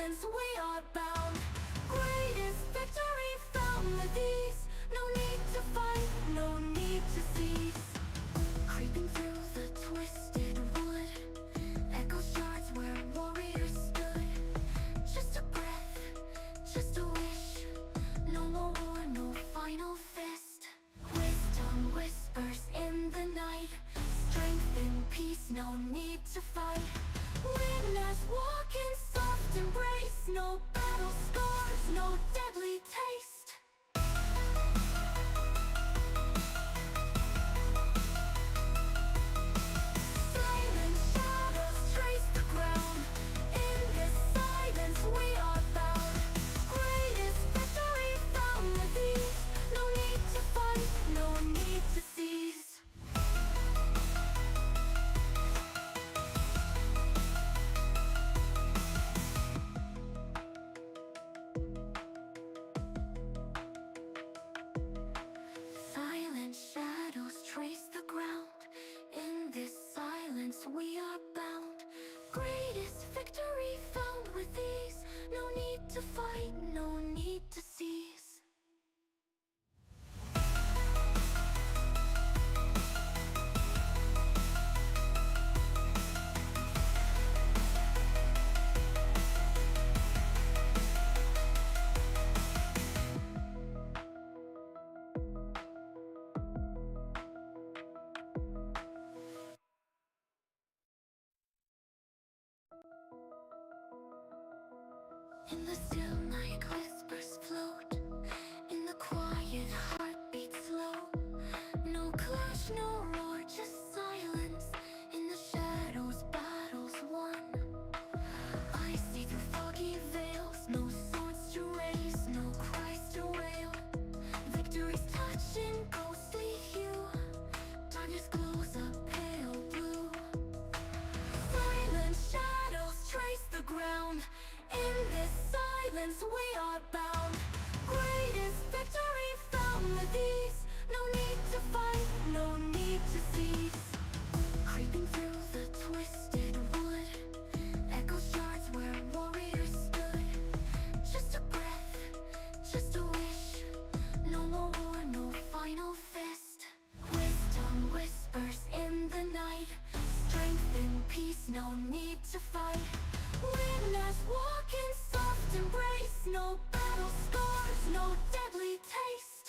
silence we are bound. Greatest victory found with ease. No need to fight, no need to cease. Creeping through the twisted wood, echo shards where warriors stood. Just a breath, just a wish. No more war, no final fist. Wisdom whispers in the night. Strength and peace, no need to fight. Witness walk in soft embrace. No battle scars, no deadly taste. Silent shadows trace the ground. In this silence we are bound. Greatest victory found with ease. No need to fight, no need to cease. Silent shadows trace the ground. In this silence we are bound. Greatest victory found with ease. No need to fight, no need to cease. In the still night whispers float. In the quiet heartbeat slow. No clash, no roar, just silence. In the shadows battles won. I see through foggy veils. No swords to raise, no cries to wail. Victory's touch in ghostly hue. Darkness glows a pale blue. Silent shadows trace the ground. In this silence we are bound. Greatest victory found with ease. No need to fight, no need to cease. Creeping through the twisted wood, echo shards where warriors stood. Just a breath, just a wish. No more war, no final fist. Wisdom whispers in the night. Strength and peace, no need to fight. Witness walk in soft embrace. No battle scars, no deadly taste.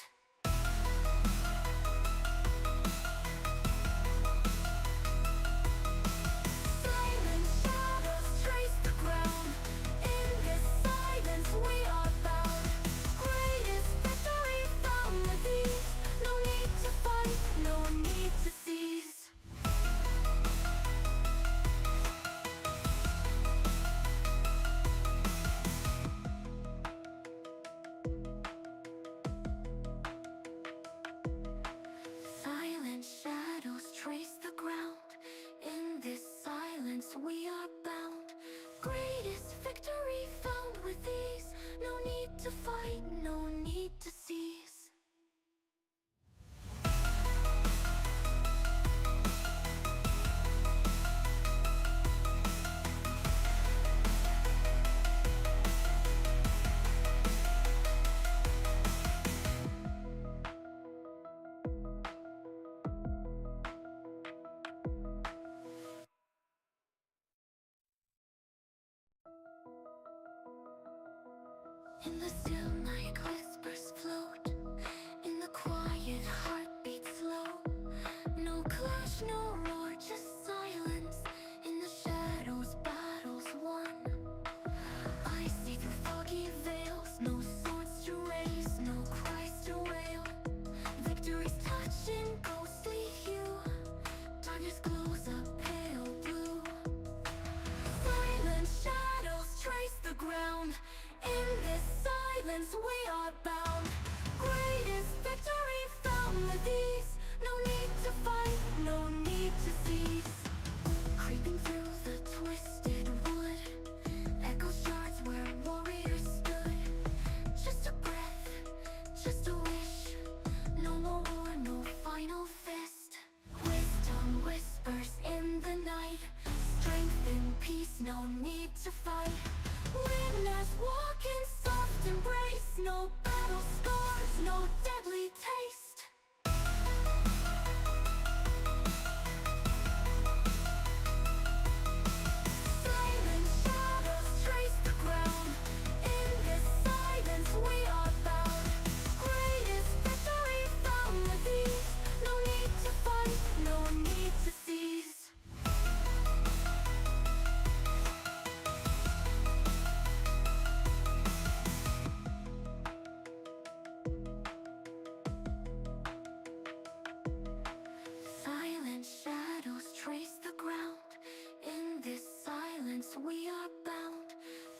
Silent shadows trace the ground. In this silence we are bound. Greatest victory found with ease. No need to fight, no need to cease. Silent shadows trace the ground. In this silence we are bound. Greatest victory found with ease. No need to fight, no need to cease. In the still night whispers float. In the quiet heartbeat slow. No clash, no roar, just silence. In the shadows battles won. I see through foggy veils. No swords to raise, no cries to wail. Victory's touch in ghostly hue. Darkness glows a pale blue. Silent shadows trace the ground. In this silence we are bound.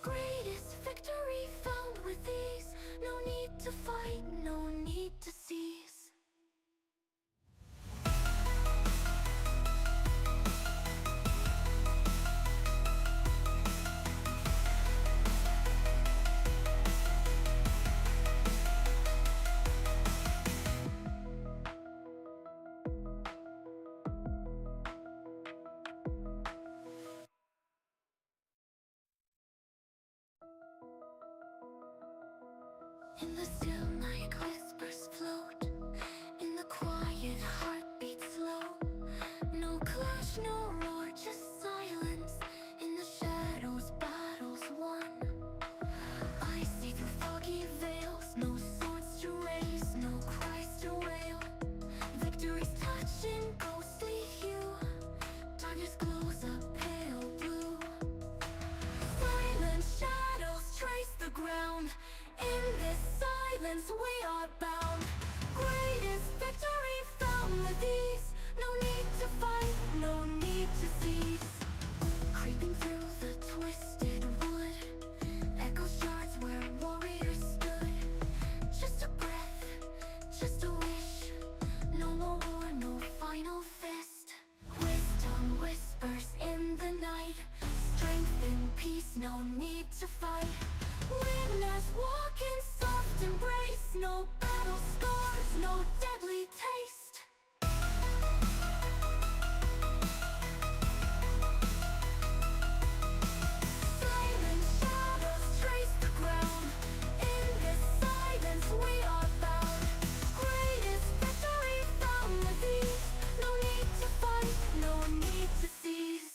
Greatest victory found with ease. No need to fight, no need to cease. In the still night, whispers float. In the quiet, heartbeats slow. No clash, no roar, just silence. In the shadows, battles won. I see through foggy veils. No swords to raise, no cries to wail. Victory's touching ghostly hue. Darkness glows a pale blue. Silent shadows trace the ground. In this silence we are bound. Greatest victory found with ease. No need to fight, no need to cease. Creeping through the twisted wood, echoes shards where warriors stood. Just a breath, just a wish. No more war, no final fist. Wisdom whispers in the night. Strength in peace, no need to fight. Witness walk in soft embrace. No battle scars, no deadly taste. Silent shadows trace the ground. In this silence we are bound. Greatest victory found with ease. No need to fight, no need to cease.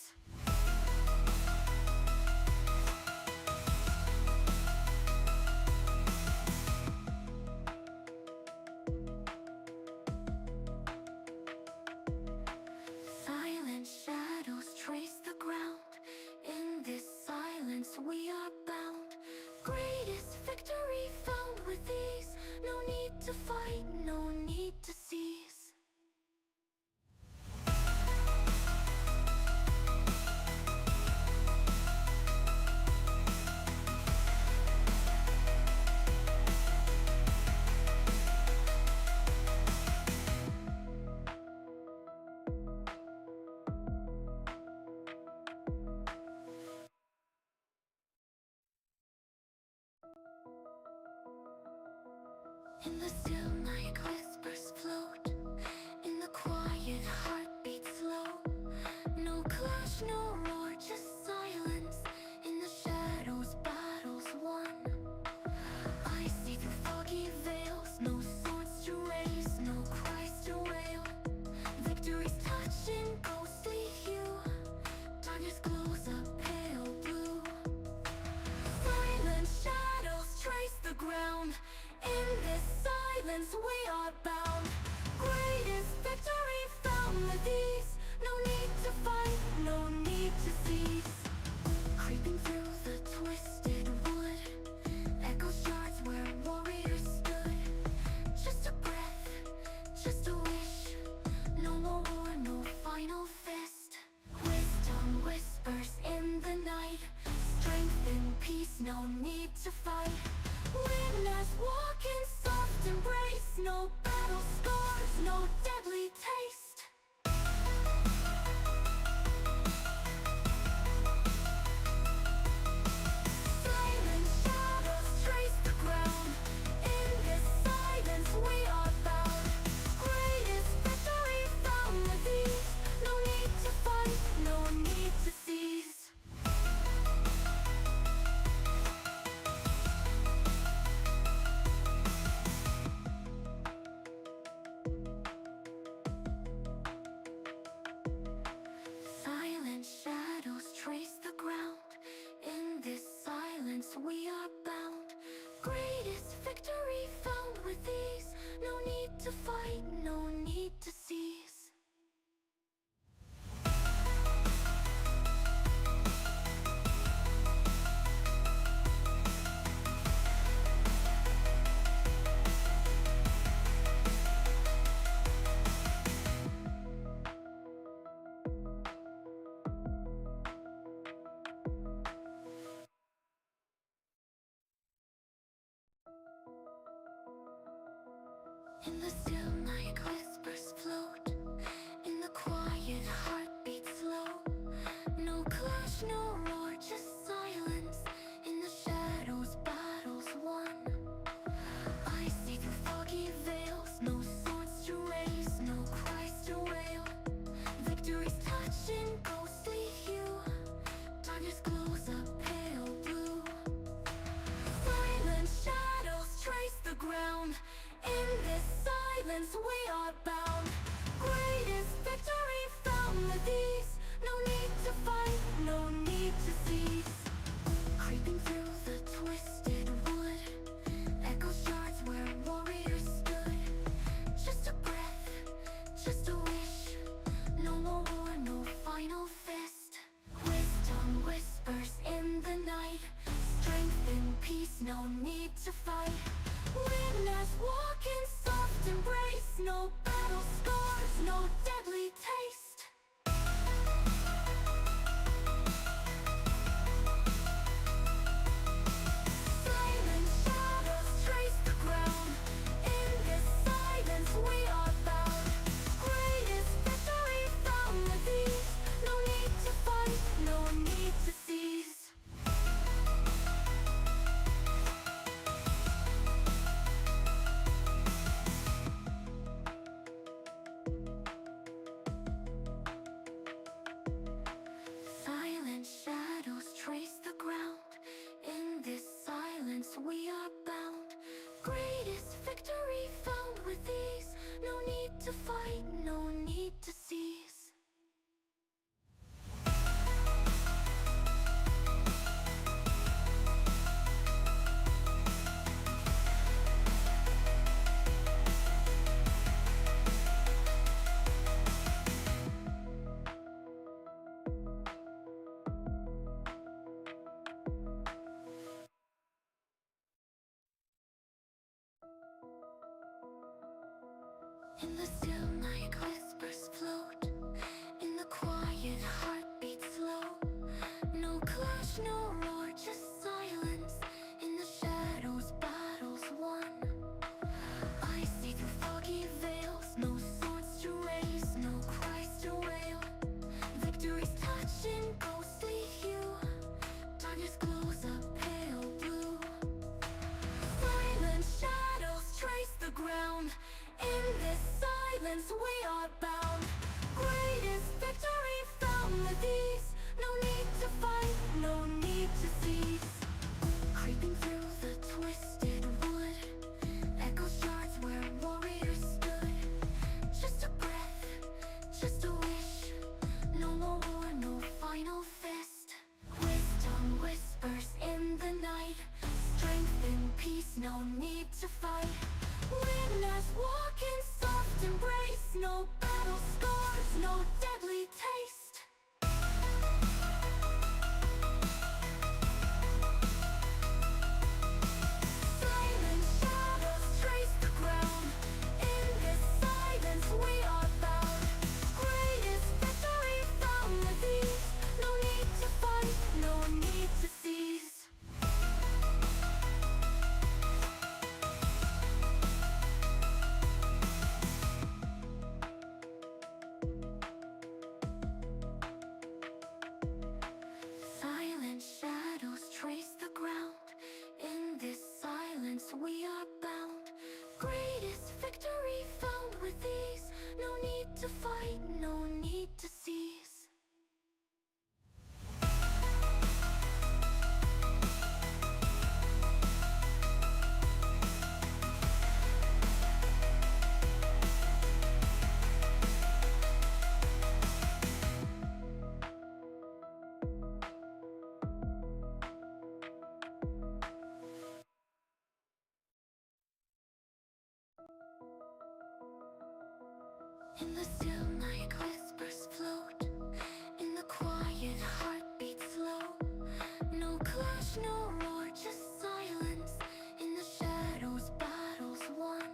Silent shadows trace the ground. In this silence we are bound. Greatest victory found with ease. No need to fight, no need to cease. In the still night, whispers float. In the quiet, heartbeats slow. No clash, no roar, just silence. In the shadows, battles won. I see through foggy veils. No swords to raise, no cries to wail. Victory's touching ghostly hue. Darkness glows a pale blue. Silent shadows trace the ground. In this silence we are bound. Greatest victory found with ease. No need to fight, no need to cease. Creeping through the twisted wood, echoes shards where warriors stood. Just a breath, just a wish. No more war, no final fist. Wisdom whispers in the night. Strength in peace, no need to fight. Witness walk in soft embrace. No battle scars, no deadly taste. Silent shadows trace the ground. In this silence we are bound. Greatest victory found with ease. No need to fight, no need to cease. Silent shadows trace the ground. In this silence we are bound. Greatest victory found with ease. No need to fight, no need to cease. In the still night, whispers float. In the quiet, heartbeat slow. No clash, no roar, just silence. In the shadows, battles won. I see through foggy veils, no swords to raise, no cries to wail. Victory's touching ghostly hue. Darkness glows a pale blue. Silent shadows trace the ground. In this silence we are bound. Greatest victory found with ease. No need to fight, no need to cease. Creeping through the twisted wood, echo shards where warriors stood. Just a breath, just a wish. No more war, no final fist. Wisdom whispers in the night. Strength in peace, no need to fight. Witness walk in soft embrace. No battle scars, no deadly taste. Silent shadows trace the ground. In this silence we are bound. Greatest victory found with ease. No need to fight, no need to cease. Silent shadows trace the ground. In this silence we are bound. Greatest victory found with ease. No need to fight, no need to cease. In the still night, whispers float. In the quiet, heartbeat slow. No clash, no roar, just silence. In the shadows, battles won. I see through foggy veils. No swords to raise, no cries to wail. Victory's touching ghostly hue. Darkness glows a pale blue. Silent shadows trace the ground. In this silence we are bound. Greatest victory found with ease. No need to fight, no need to cease. Creeping through the twisted wood, echo shards where warriors stood. Just a breath, just a wish. No more war, no final fist. Wisdom whispers in the night. Strength in peace, no need to fight. Witness walk in soft embrace. No battle scars, no deadly taste. Silent shadows trace the ground. In this silence we are bound. Greatest victory found with ease. No need to fight, no need to cease. Silent shadows trace the ground. In this silence we are bound. Greatest victory found with ease. No need to fight, no need to cease. In the still night, whispers float. In the quiet, heartbeat slow. No clash, no roar, just silence. In the shadows, battles won.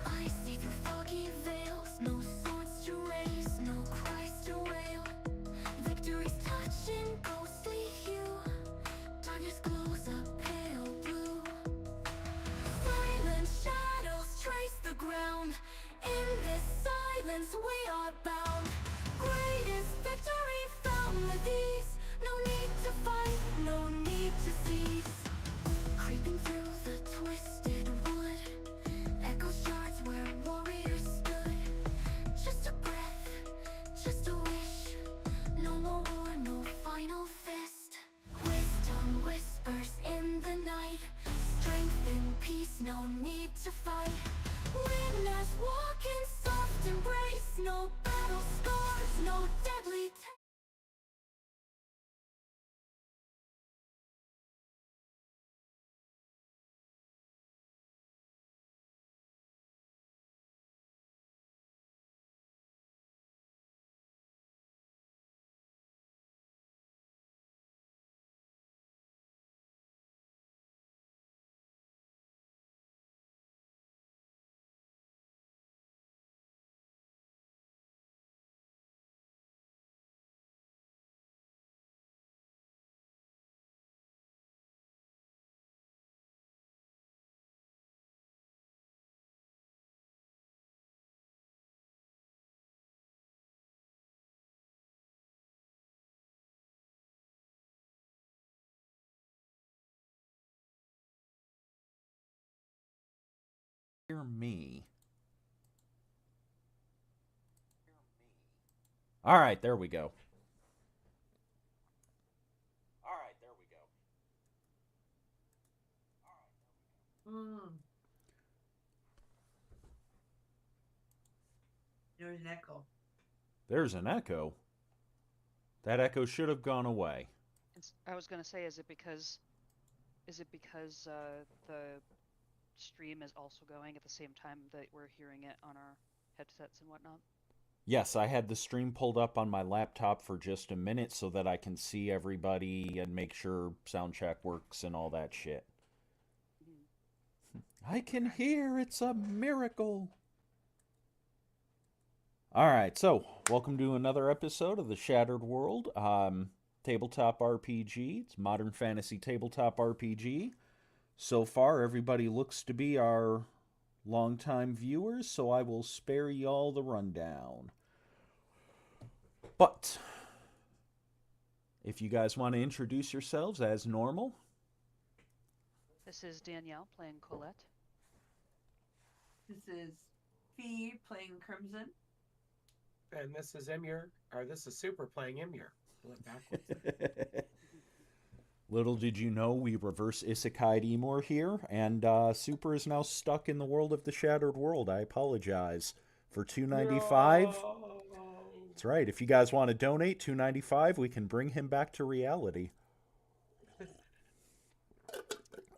I see through foggy veils. No swords to raise, no cries to wail. Victory's touching ghostly hue. Darkness glows a pale blue. Silent shadows trace the cause we are bound. Greatest victory found with ease. No need to fight, no need to cease. Creeping through the twisted wood, echo shards where warriors stood. Just a breath, just a wish. No more war, no final fist. Wisdom whispers in the night. Strength and peace, no need to fight. Witness walk in soft embrace. No battle scars, no deadly Hear me. All right, there we go. Mm, there's an echo. There's an echo. That echo should have gone away. I was gonna say, is it because the stream is also going at the same time that we're hearing it on our headsets and whatnot? Yes, I had the stream pulled up on my laptop for just a minute so that I can see everybody and make sure sound check works and all that shit. Mhm. I can hear, it's a miracle. All right, so welcome to another episode of the Shattered World tabletop RPG. It's modern fantasy tabletop RPG. So far, everybody looks to be our longtime viewers, so I will spare y'all the rundown. But if you guys want to introduce yourselves as normal, This is Danielle playing Colette. This is Fee playing Crimson. And this is Emir, or this is Super playing Emir. I went backwards. little did you know we reverse isekai Emor here, and Super is now stuck in the world of the Shattered World. I apologize. For $2.95, No! that's right. If you guys want to donate $2.95, we can bring him back to reality.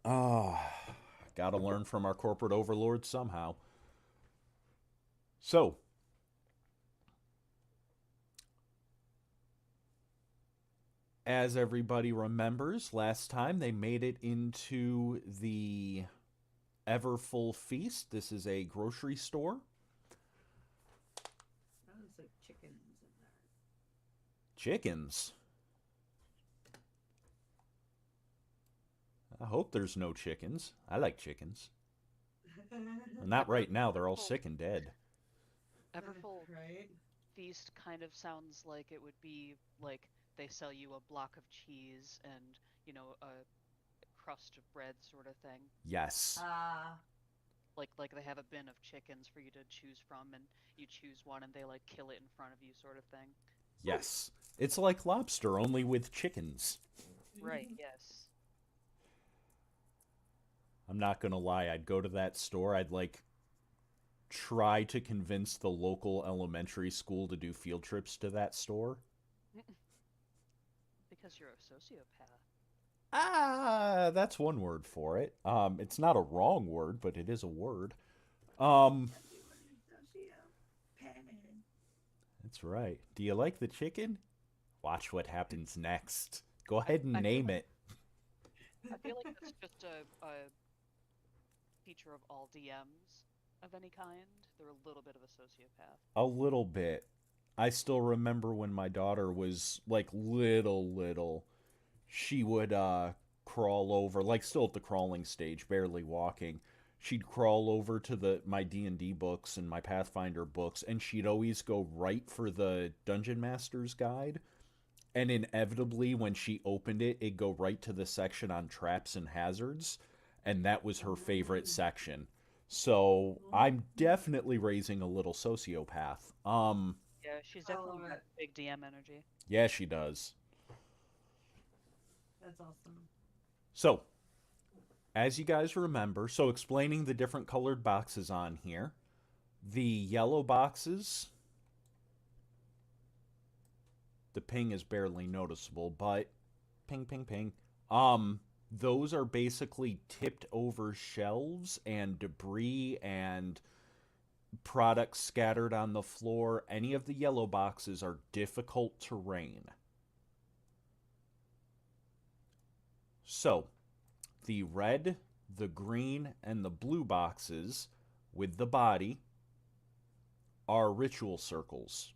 Ah, gotta learn from our corporate overlords somehow. So, as everybody remembers, last time they made it into the Everfull Feast. This is a grocery store. Sounds like chickens in there. Chickens. I hope there's no chickens. I like chickens. Not right now, they're all sick and dead. Everfull Right? Feast kind of sounds like it would be like they sell you a block of cheese and, a crust of bread sort of thing. Yes. Like they have a bin of chickens for you to choose from and you choose one and they like kill it in front of you sort of thing. Yes. It's like lobster, only with chickens. Right, yes. I'm not gonna lie, I'd go to that store, I'd like try to convince the local elementary school to do field trips to that store. Because you're a sociopath. Ah, that's one word for it. It's not a wrong word, but it is a word. Um, that's right. Do you like the chicken? Watch what happens next. Go ahead and I feel name like it. I feel like that's just a feature of all DMs of any kind. They're a little bit of a sociopath. A little bit. I still remember when my daughter was like little, she would crawl over, like still at the crawling stage, barely walking. she'd crawl over to my D&D books and my Pathfinder books, and she'd always go right for the Dungeon Master's Guide. And inevitably, when she opened it, it'd go right to the section on traps and hazards, and that was her favorite section. So I'm definitely raising a little sociopath. Yeah, she's I love definitely got it. big DM energy. Yeah, she does. That's awesome. So, as you guys remember, so explaining the different colored boxes on here, the yellow boxes, the ping is barely noticeable, but ping, ping, ping. Those are basically tipped over shelves and debris and products scattered on the floor. Any of the yellow boxes are difficult terrain. So, the red, the green, and the blue boxes with the body are ritual circles.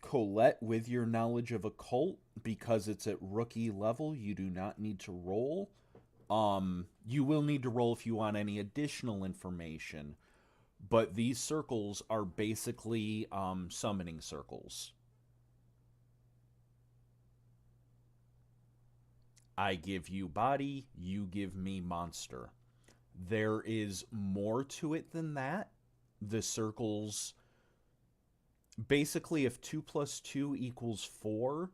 Colette, with your knowledge of occult, because it's at rookie level, you do not need to roll. You will need to roll if you want any additional information, but these circles are basically summoning circles. I give you body, you give me monster. There is more to it than that. The circles, basically, if 2 plus 2 equals 4,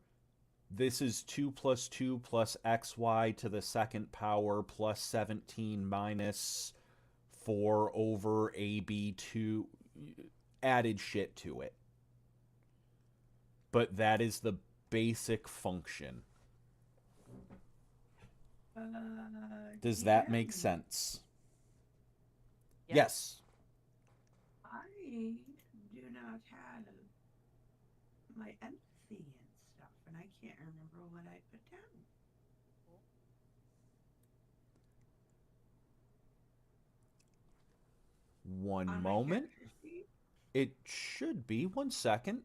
this is 2 plus 2 plus xy to the second power plus 17 minus 4 over AB2, added shit to it. But that is the basic function. Does that make DM, sense? Yeah. Yes. I do not have my empathy and stuff, and I can't remember what I put down. One On my moment. character sheet? It should be. One second.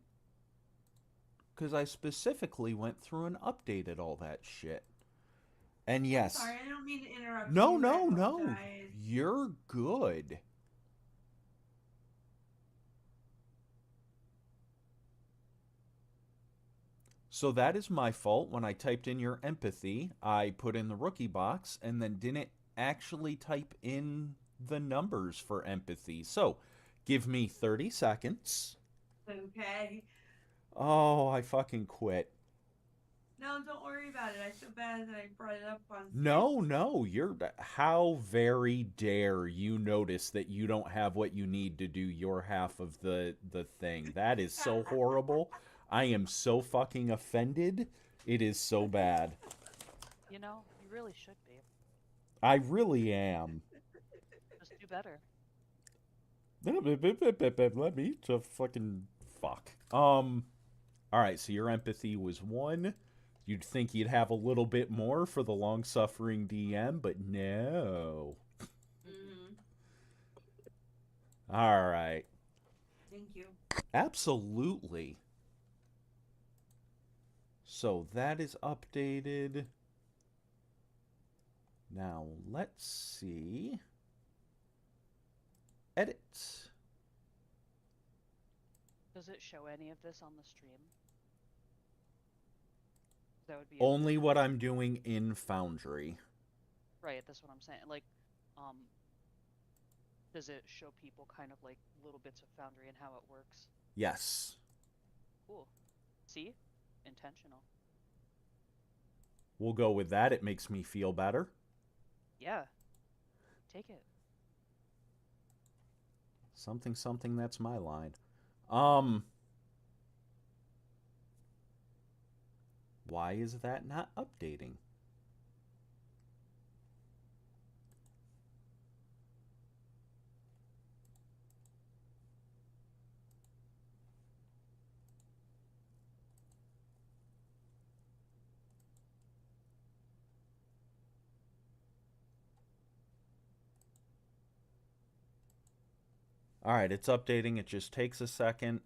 Because I specifically went through and updated all that shit. And yes. Sorry, I don't mean to interrupt No, you. I no, no. apologize. You're good. So that is my fault. When I typed in your empathy, I put in the rookie box and then didn't actually type in the numbers for empathy. So give me 30 seconds. Okay. Oh, I fucking quit. No, don't worry about it. I feel bad that I brought it up on No, stage. no, you're. How very dare you notice that you don't have what you need to do your half of the thing? That is so horrible. I am so fucking offended. It is so bad. You know, you really should be. I really am. Just do better. Let me to fucking fuck. All right, so your empathy was 1. You'd think you'd have a little bit more for the long-suffering DM, but no. Mm-hmm. All right. Thank you. Absolutely. So that is updated. Now, let's see. Edit. Does it show any of this on the stream? That would be Only what I'm doing in Foundry. right. That's what I'm saying. Like, does it show people kind of like little bits of Foundry and how it works? Yes. Cool. See, intentional. We'll go with that. It makes me feel better. Yeah. Take it. Something, something, that's my line. Why is that not updating? All right, it's updating. It just takes a second.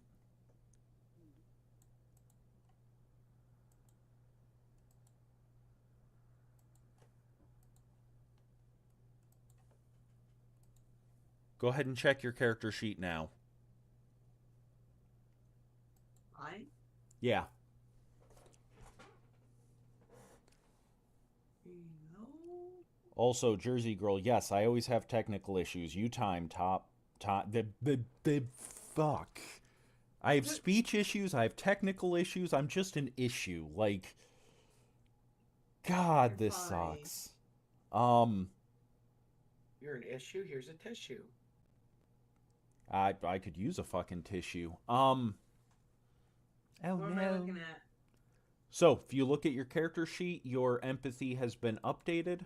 Go ahead and check your character sheet now. Yeah. No. Also, Jersey Girl, yes, I always have technical issues. You time the fuck. I have speech issues, I have technical issues, I'm just an issue. Like, God, You're this fine. sucks. You're an issue. Here's a tissue. I could use a fucking tissue. Oh What am I no. looking at? So, if you look at your character sheet, your empathy has been updated.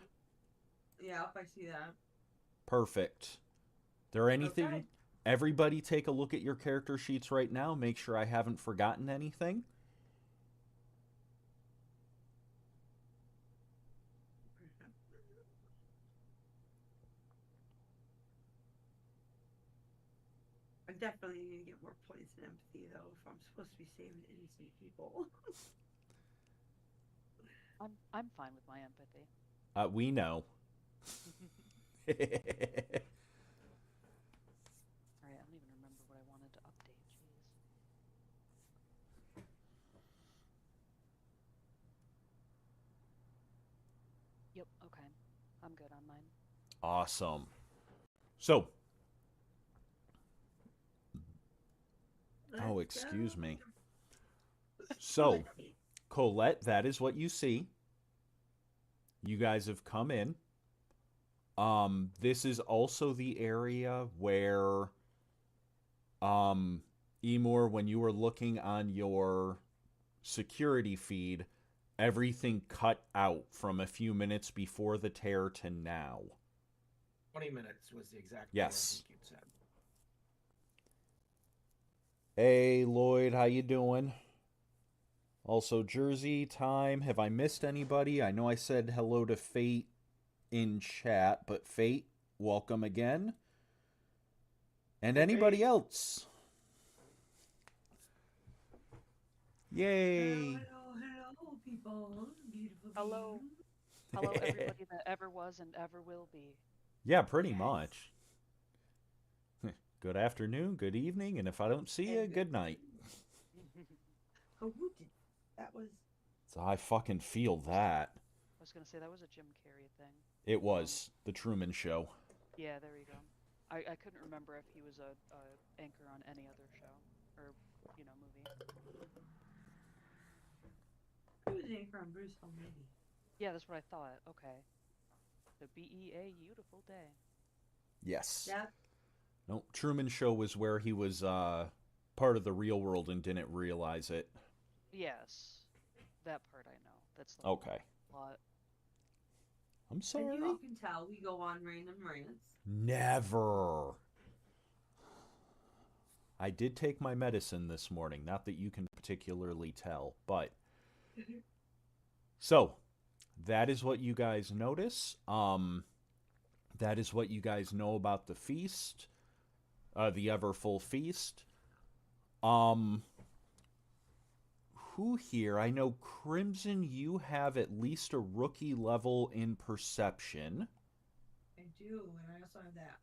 Yeah, if I see that. Perfect. There anything? Okay. Everybody take a look at your character sheets right now. Make sure I haven't forgotten anything. I definitely need to get more points in empathy, though, if I'm supposed to be saving innocent people. I'm fine with my empathy. We know. All right, I don't even remember what I wanted to update. Jeez. Yep. Okay. I'm good on mine. Awesome. So, oh, excuse me. So, Colette, that is what you see. You guys have come in. This is also the area where, Emor, when you were looking on your security feed, everything cut out from a few minutes before the tear to now. 20 minutes was the exact Yes. I think you'd said. Hey, Lloyd, how you doing? Also, Jersey, time. Have I missed anybody? I know I said hello to Fate in chat, but Fate, welcome again. And anybody else? Yay! Hello, people. Beautiful. Hello. beings. Hello, everybody that ever was and ever will be. Yeah, pretty Yes. much. Good afternoon, good evening, and if I don't see you, And good night. Oh, who did that? Was So I fucking feel that. I was gonna say that was a Jim Carrey thing. It was The Truman Show. Yeah, there you go. I couldn't remember if he was a anchor on any other show or movie. who was in from Bruce Almighty? Yeah, that's what I thought. Okay. The BEA beautiful day. Yes. Yeah. No, Truman Show was where he was part of the real world and didn't realize it. Yes, that part I know. That's the Okay. plot. I'm And sorry. you can tell we go on random rants. Never. I did take my medicine this morning. Not that you can particularly tell, but so that is what you guys notice. That is what you guys know about the feast, the Everfull Feast. Who here? I know Crimson. You have at least a rookie level in perception. I do, and I also have that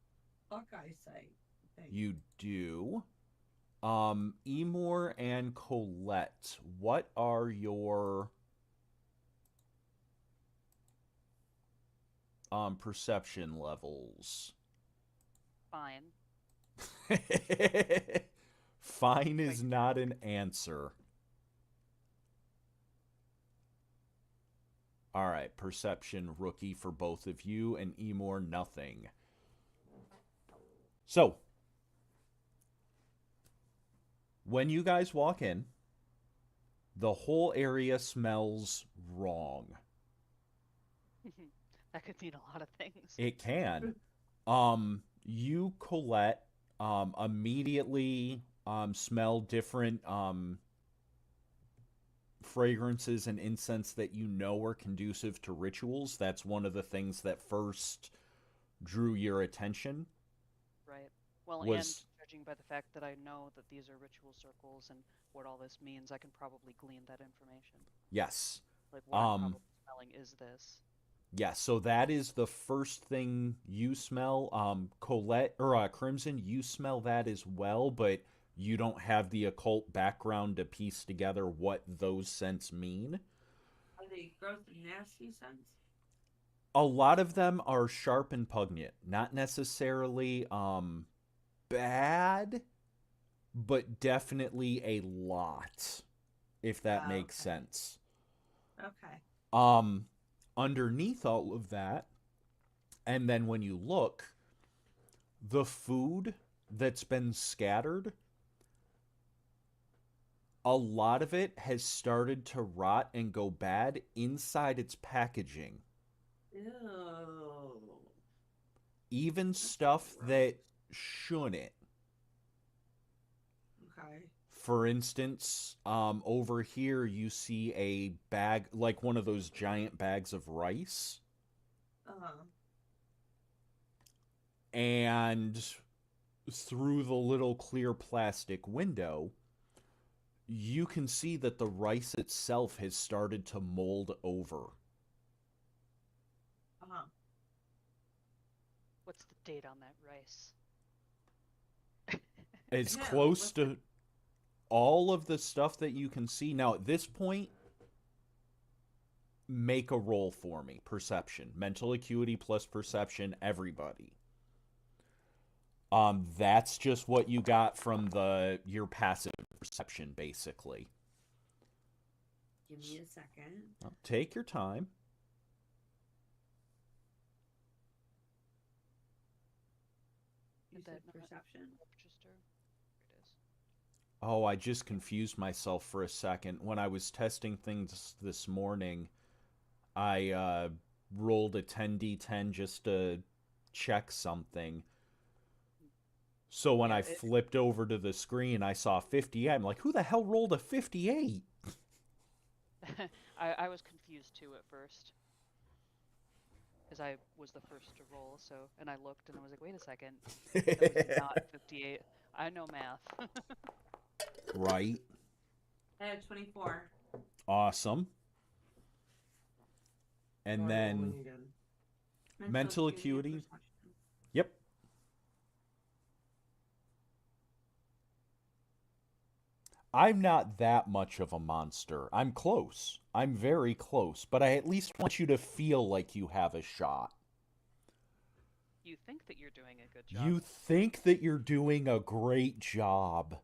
Buckeye sight thing. You do. Emor and Colette, what are your perception levels? Fine. Fine is not an answer. All right, perception rookie for both of you, and Emor nothing. So, when you guys walk in, the whole area smells wrong. That could mean a lot of things. It can. You, Colette, immediately smell different fragrances and incense that you know are conducive to rituals. That's one of the things that first drew your attention. Right. Well, Was- and judging by the fact that I know that these are ritual circles and what all this means, I can probably glean that information. Yes. Like what I'm probably smelling is this. Yeah, so that is the first thing you smell. Colette or Crimson, you smell that as well, but you don't have the occult background to piece together what those scents mean. Are they gross and nasty scents? A lot of them are sharp and pungent, not necessarily bad, but definitely a lot, if that Oh, makes okay. sense. Okay. Um, Underneath all of that, and then when you look, the food that's been scattered, a lot of it has started to rot and go bad inside its packaging. Ew. Even That's stuff gross. that shouldn't. Okay. For instance, over here you see a bag, like one of those giant bags of rice, Uh-huh. and through the little clear plastic window, you can see that the rice itself has started to mold over. Uh-huh. What's the date on that rice? It's Yeah, close what's to all of the stuff that you can see. Now, at this point, make a roll for me. Perception. Mental acuity plus perception, everybody. That's just what you got from your passive perception, basically. Give me a second. Take your time. You Did said that not perception? register? Here it is. Oh, I just confused myself for a second. When I was testing things this morning, I rolled a 10d10 just to check something. So when Yeah, I flipped over to the screen, I saw 58. I'm like, who the hell rolled a 58? I was confused too at first, because I was the first to roll. So, and I looked and I was like, wait a second, that was not 58. I know math. Right. I had 24. Awesome. And Try then rolling again. mental and acuity. perception. Yep. I'm not that much of a monster. I'm close. I'm very close, but I at least want you to feel like you have a shot. You think that you're doing a good job. You think that you're doing a great job.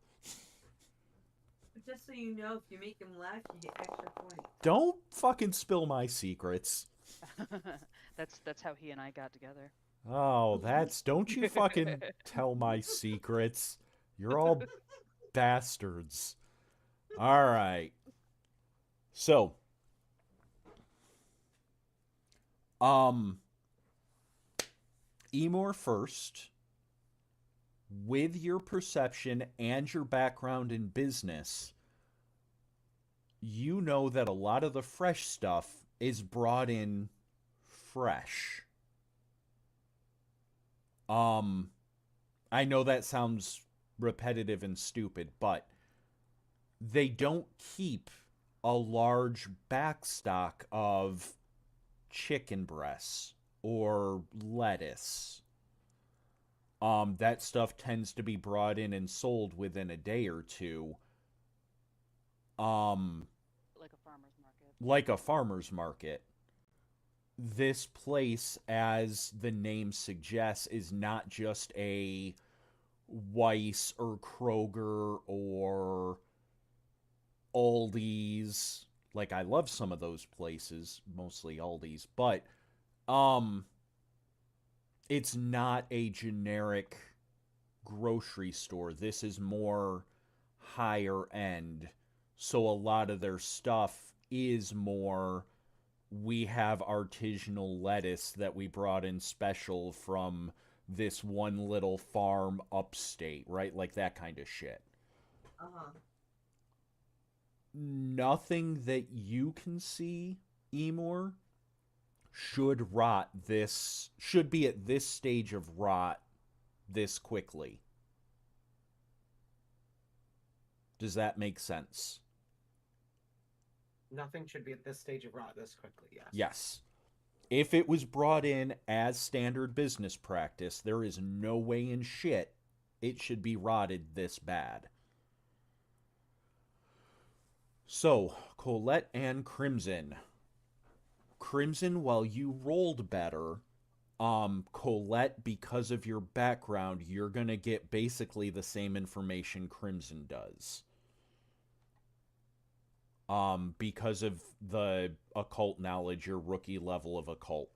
But just so you know, if you make him laugh, you get extra points. Don't fucking spill my secrets. That's how he and I got together. Oh, don't you fucking tell my secrets. You're all bastards. All right. So, um, Emor first, with your perception and your background in business, you know that a lot of the fresh stuff is brought in fresh. I know that sounds repetitive and stupid, but they don't keep a large backstock of chicken breasts or lettuce. That stuff tends to be brought in and sold within a day or two. Um, Like a farmer's market. like a farmer's market. This place, as the name suggests, is not just a Weiss or Kroger or Aldi's. Like, I love some of those places, mostly Aldi's, but um it's not a generic grocery store. This is more higher end. So a lot of their stuff is more, we have artisanal lettuce that we brought in special from this one little farm upstate, right? Like that kind of shit. Uh-huh. Nothing that you can see, Emor, should be at this stage of rot this quickly. Does that make sense? Nothing should be at this stage of rot this quickly, yes. Yes. If it was brought in as standard business practice, there is no way in shit it should be rotted this bad. So, Colette and Crimson. Crimson, while you rolled better, Colette, because of your background, you're gonna get basically the same information Crimson does. Because of the occult knowledge, your rookie level of occult.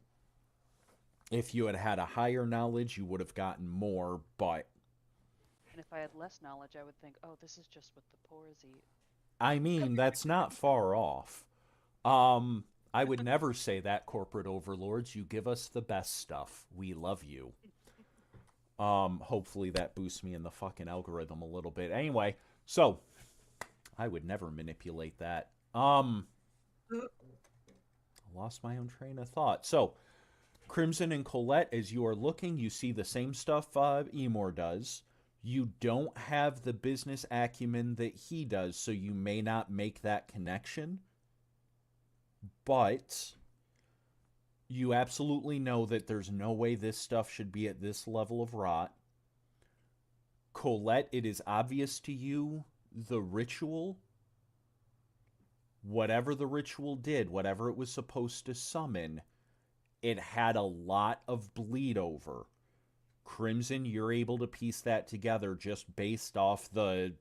If you had had a higher knowledge, you would have gotten more, but And if I had less knowledge, I would think, oh, this is just what the poors eat. I mean, that's not far off. I would never say that, corporate overlords. You give us the best stuff. We love you. Hopefully that boosts me in the fucking algorithm a little bit. Anyway, so I would never manipulate that. Lost my own train of thought. So, Crimson and Colette, as you are looking, you see the same stuff Emor does. You don't have the business acumen that he does, so you may not make that connection. But you absolutely know that there's no way this stuff should be at this level of rot. Colette, it is obvious to you the ritual, whatever the ritual did, whatever it was supposed to summon, it had a lot of bleed over. Crimson, you're able to piece that together just based off the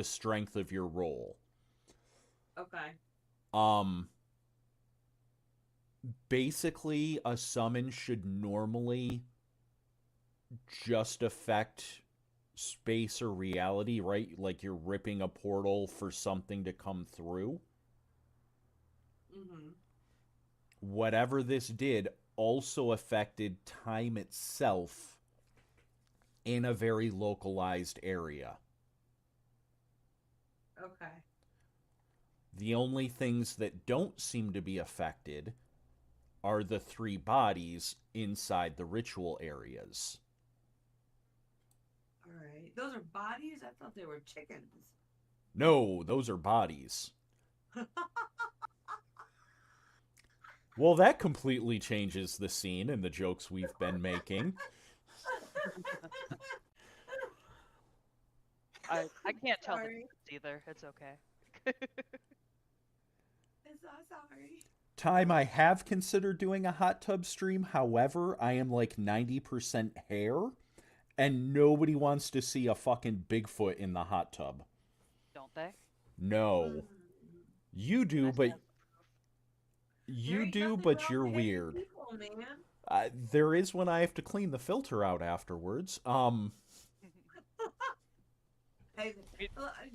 strength of your roll. Okay. Basically, a summon should normally just affect space or reality, right? Like you're ripping a portal for something to come through. Mm-hmm. Whatever this did also affected time itself in a very localized area. Okay. The only things that don't seem to be affected are the 3 bodies inside the ritual areas. All right. Those are bodies? I thought they were chickens. No, those are bodies. Well, that completely changes the scene and the jokes we've been making. I can't tell the Sorry. difference either. It's okay. I'm so sorry. Time I have considered doing a hot tub stream, however, I am like 90% hair, and nobody wants to see a fucking Bigfoot in the hot tub. Don't they? No. You do, Nice to but have you There ain't do, nothing but wrong you're with hating weird. people, man. There is when I have to clean the filter out afterwards. Hey,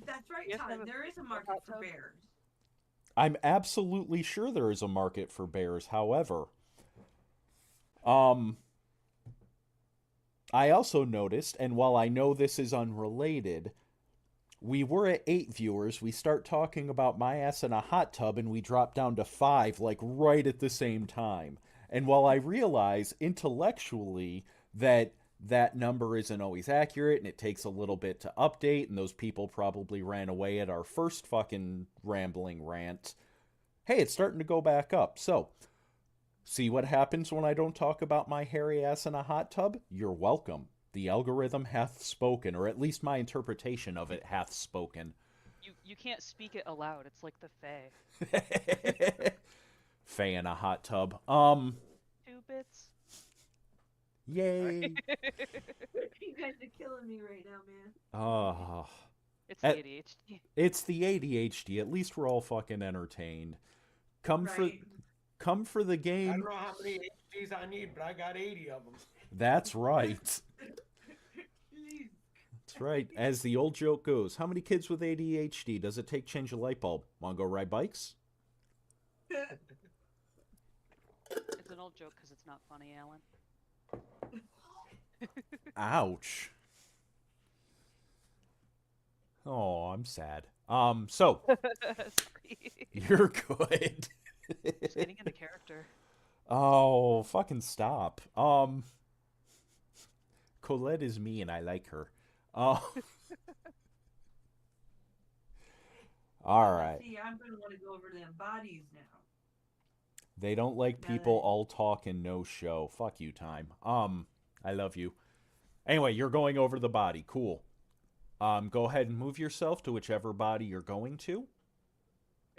that's right, You have to Todd. have There is a a market hot for tub? bears. I'm absolutely sure there is a market for bears. However, I also noticed, and while I know this is unrelated, we were at 8 viewers. We start talking about my ass in a hot tub, and we drop down to 5, like right at the same time. And while I realize intellectually that that number isn't always accurate and it takes a little bit to update, and those people probably ran away at our first fucking rambling rant, hey, it's starting to go back up. So, see what happens when I don't talk about my hairy ass in a hot tub? You're welcome. The algorithm hath spoken, or at least my interpretation of it hath spoken. You can't speak it aloud. It's like the Fae. Faye in a hot tub. 2 bits. Yay. You guys are killing me right now, man. Oh. It's the ADHD. It's the ADHD. At least we're all fucking entertained. Come for the I game. don't know how many HGs I need, but I got 80 of them. That's right. That's right. As the old joke goes, how many kids with ADHD does it take to change a light bulb? Want to go ride bikes? It's an old joke because it's not funny, Alan. Ouch. Oh, I'm sad. So Sorry. you're good. Just getting into character. Oh, fucking stop. Colette is me and I like her. Oh. All right. See, I'm gonna want to go over to them bodies now. They don't like Now people that all talk and no show. Fuck you, time. I love you. Anyway, you're going over the body. Cool. Go ahead and move yourself to whichever body you're going to.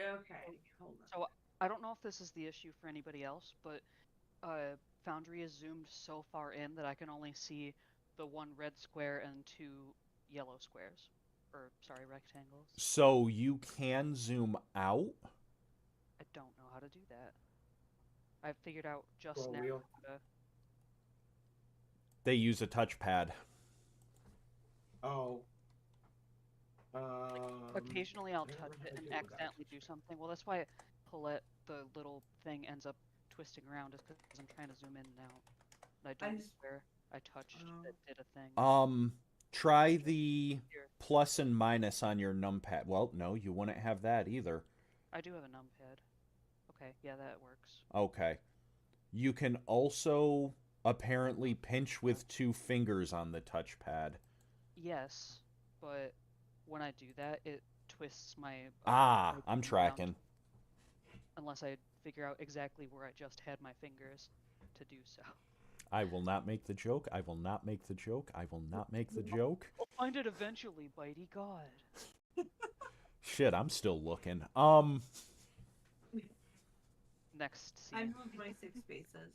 okay, hold on. So I don't know if this is the issue for anybody else, but Foundry is zoomed so far in that I can only see the one red square and two yellow squares. Or, sorry, rectangles. So you can zoom out. I don't know how to do that. I figured out just Scroll now wheel. how to... They use a touchpad. Oh. Occasionally I'll I don't touch know how it to and do that. accidentally do something. Well, that's why Paulette, the little thing, ends up twisting around, is because I'm trying to zoom in and out. And I don't know just- where I touched that did a thing. Try the Here, plus and minus on your numpad. Well, no, you wouldn't have that either. I do have a numpad. Okay, yeah, that works. Okay. You can also apparently pinch with 2 fingers on the touchpad. Yes, but when I do that, it twists my Ah, my I'm thing around tracking. unless I figure out exactly where I just had my fingers to do so. I will not make the joke. I will not make the joke. I will not make the joke. I'll find it eventually, Bitey. God. Shit, I'm still looking. Next I scene. moved my 6 spaces.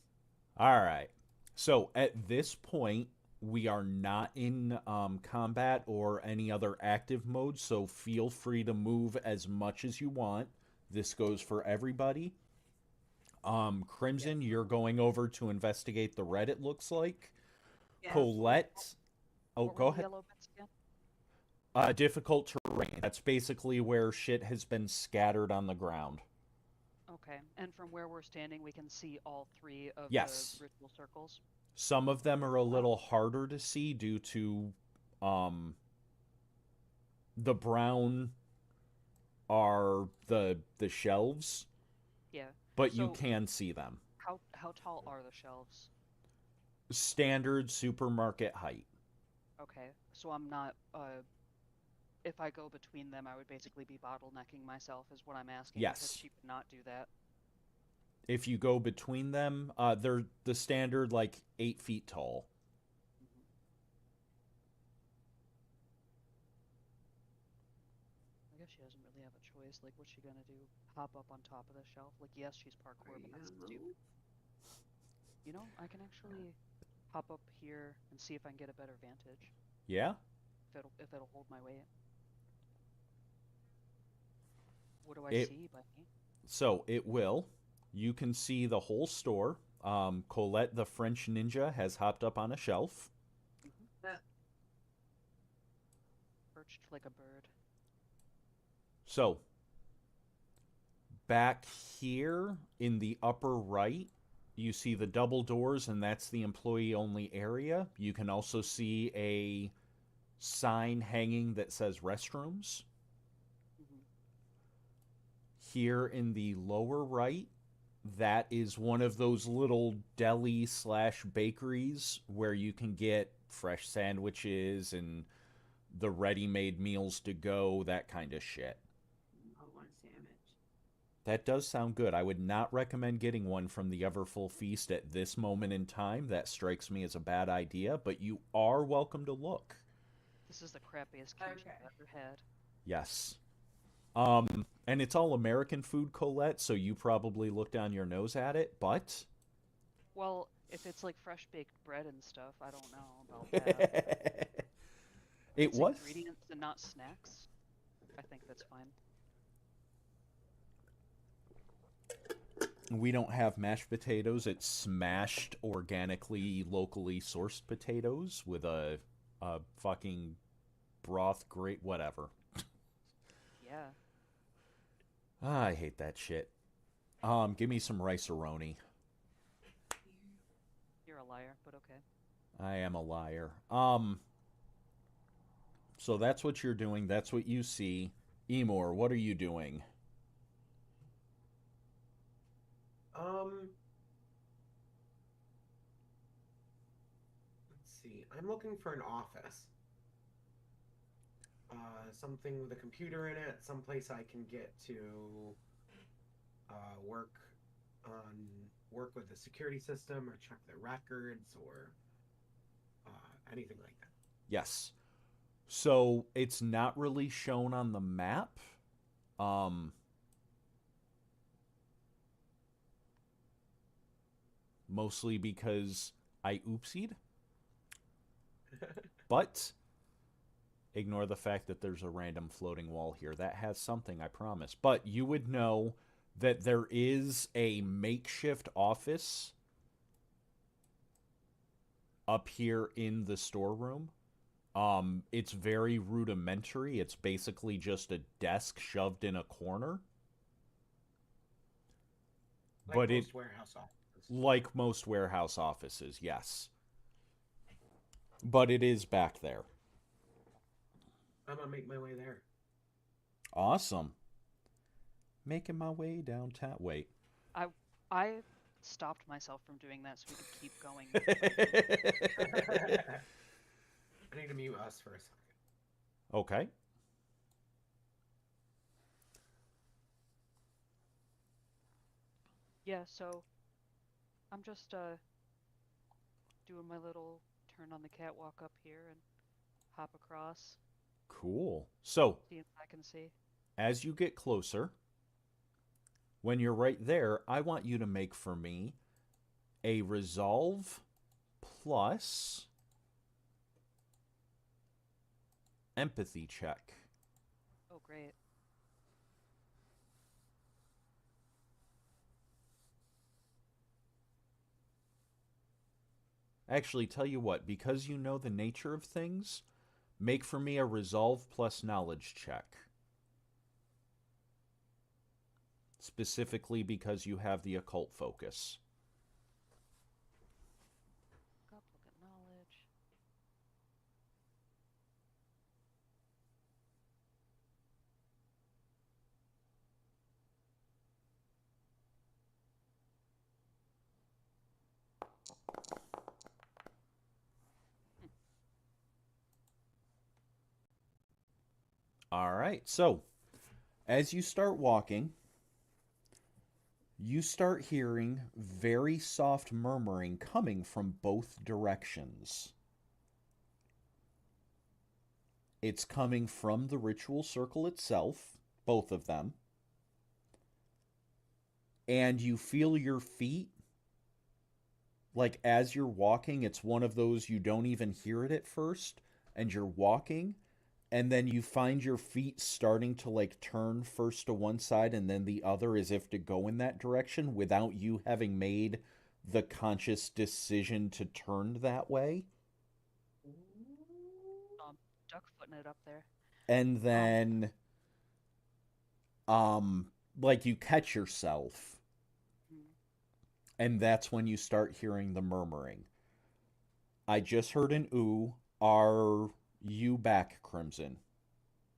All right. So at this point, we are not in combat or any other active mode, so feel free to move as much as you want. This goes for everybody. Crimson, you're going over to investigate the red, it looks like. Yes. Colette. Oh, What go were the ahead. yellow bits again? Difficult terrain. That's basically where shit has been scattered on the ground. Okay, and from where we're standing, we can see all 3 of Yes. the ritual circles. Some of them are a little harder to see due to the brown are the shelves, Yeah. but you So- can see them. How tall are the shelves? Standard supermarket height. Okay, so I'm not. If I go between them, I would basically be bottlenecking myself, is what I'm asking. Yes. Because she would not do that. If you go between them, they're the standard like 8 feet tall. Mhm. I guess she doesn't really have a choice. Like, what's she gonna do? Hop up on top of the shelf? Like, yes, she's Are parkour, you but that's gonna stupid. move? You know, I can actually hop up here and see if I can get a better vantage. Yeah? If it'll hold my weight. What do I It- see by me? So it will. You can see the whole store. Colette, the French ninja, has hopped up on a shelf. Perched like a bird. So, back here in the upper right, you see the double doors, and that's the employee only area. You can also see a sign hanging that says restrooms. Mhm. Here in the lower right, that is one of those little deli slash bakeries where you can get fresh sandwiches and the ready made meals to go, that kind of shit. I want a sandwich. That does sound good. I would not recommend getting one from the Everfull Feast at this moment in time. That strikes me as a bad idea, but you are welcome to look. This is the crappiest kimchi Okay. I've ever had. Yes. And it's all American food, Colette, so you probably look down your nose at it, but Well, if it's like fresh baked bread and stuff, I don't know about that. it It's was. ingredients and not snacks. I think that's fine. We don't have mashed potatoes. It's smashed, organically, locally sourced potatoes with a fucking broth, great, whatever. Yeah. I hate that shit. Give me some rice-a-roni. You're a liar, but okay. I am a liar. So that's what you're doing. That's what you see. Emor, what are you doing? Let's see. I'm looking for an office. Something with a computer in it, someplace I can get to work work with the security system or check the records or anything like that? Yes. So it's not really shown on the map. Mostly because I oopsied. But ignore the fact that there's a random floating wall here. That has something, I promise. But you would know that there is a makeshift office up here in the storeroom. It's very rudimentary. It's basically just a desk shoved in a corner. Like But most warehouse offices. like most warehouse offices, yes. But it is back there. I'm gonna make my way there. Awesome. Making my way downtown. Wait. I stopped myself from doing that so we could keep going. I need to mute us for a second. Okay. Yeah, so I'm just doing my little turn on the catwalk up here and hop across, Cool. So, see if I can see. as you get closer, when you're right there, I want you to make for me a resolve plus empathy check. Oh, great. Actually, tell you what, because you know the nature of things, make for me a resolve plus knowledge check. Specifically because you have the occult focus. Look at knowledge. All right, so as you start walking, you start hearing very soft murmuring coming from both directions. It's coming from the ritual circle itself, both of them. And you feel your feet, like as you're walking, it's one of those you don't even hear it at first, and you're walking, and then you find your feet starting to like turn first to one side and then the other as if to go in that direction without you having made the conscious decision to turn that way. Duck footing it up there. And then like you catch yourself, Hmm. and that's when you start hearing the murmuring. I just heard an ooh. Are you back, Crimson?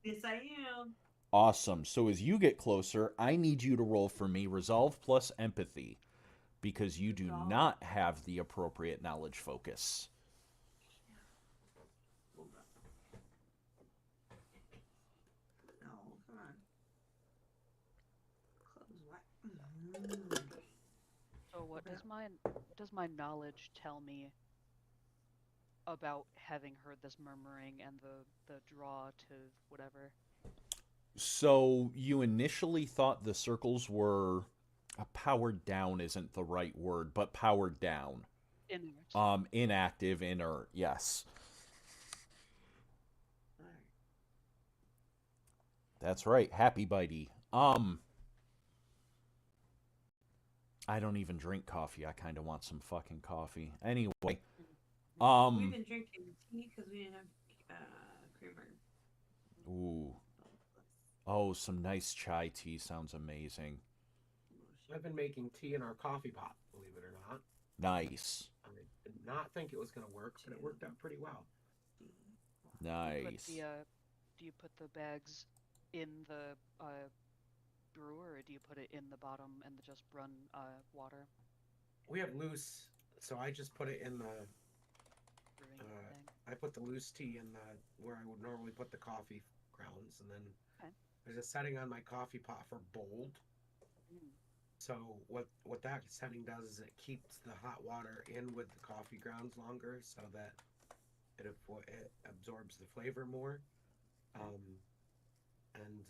Yes, I am. Awesome. So as you get closer, I need you to roll for me resolve plus empathy because you do Resolve. not have the appropriate knowledge focus. Hold up. No, come on. Close what? So what does my knowledge tell me about having heard this murmuring and the draw to whatever? So you initially thought the circles were powered down isn't the right word, but powered down. Inert. Inactive, inert, yes. Alright. That's right. Happy bitey. I don't even drink coffee. I kind of want some fucking coffee. Anyway, We've been drinking tea because we didn't have creamer. ooh. Oh, some nice chai tea sounds amazing. I've been making tea in our coffee pot, believe it or not. Nice. I did not think it was going to work, but it worked out pretty well. Nice. Do you put the bags in the brewer, or do you put it in the bottom and just run water We have loose, so I just put it in the. brewing thing? I put the loose tea in the where I would normally put the coffee grounds, and then Okay. there's a setting on my coffee pot for bold. Mm. So what that setting does is it keeps the hot water in with the coffee grounds longer, so that it absorbs the flavor more. Um, and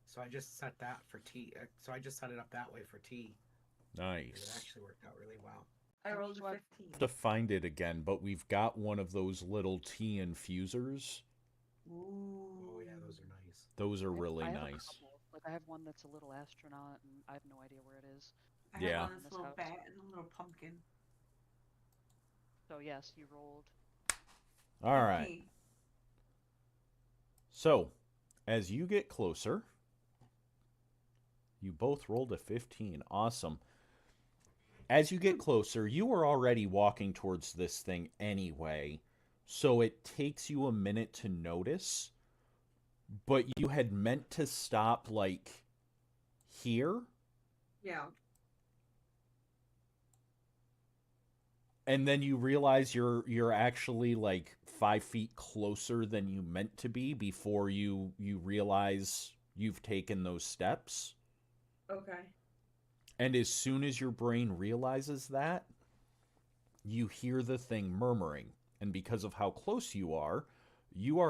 so I just set that for tea. So I just set it up that way for tea, and it Nice. actually worked out really well. I rolled a So I- 15. To find it again, but we've got one of those little tea infusers. Ooh. Oh yeah, those are nice. Those are I have- really I have a nice. couple. Like I have one that's a little astronaut, and I have no idea where it is. I have Yeah. one In that's this a little house. bat and a little pumpkin. So yes, you rolled. All right. 15. So, as you get closer, you both rolled a 15. Awesome. As you get closer, you are already walking towards this thing anyway, so it takes you a minute to notice, but you had meant to stop like here, Yeah. and then you realize you're actually like 5 feet closer than you meant to be before you realize you've taken those steps. Okay. And as soon as your brain realizes that, you hear the thing murmuring. And because of how close you are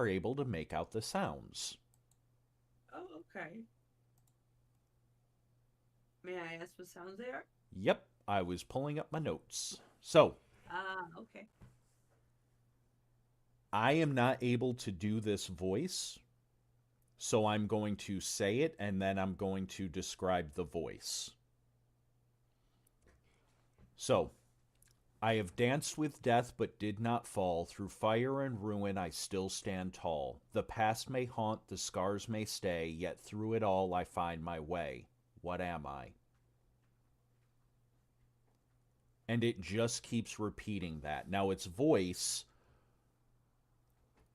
able to make out the sounds. Oh, okay. May I ask what sounds they are? Yep, I was pulling up my notes. So, Ah, okay. I am not able to do this voice, so I'm going to say it and then I'm going to describe the voice. So, I have danced with death but did not fall. Through fire and ruin I still stand tall. The past may haunt, the scars may stay, yet through it all I find my way. What am I? And it just keeps repeating that. Now, its voice,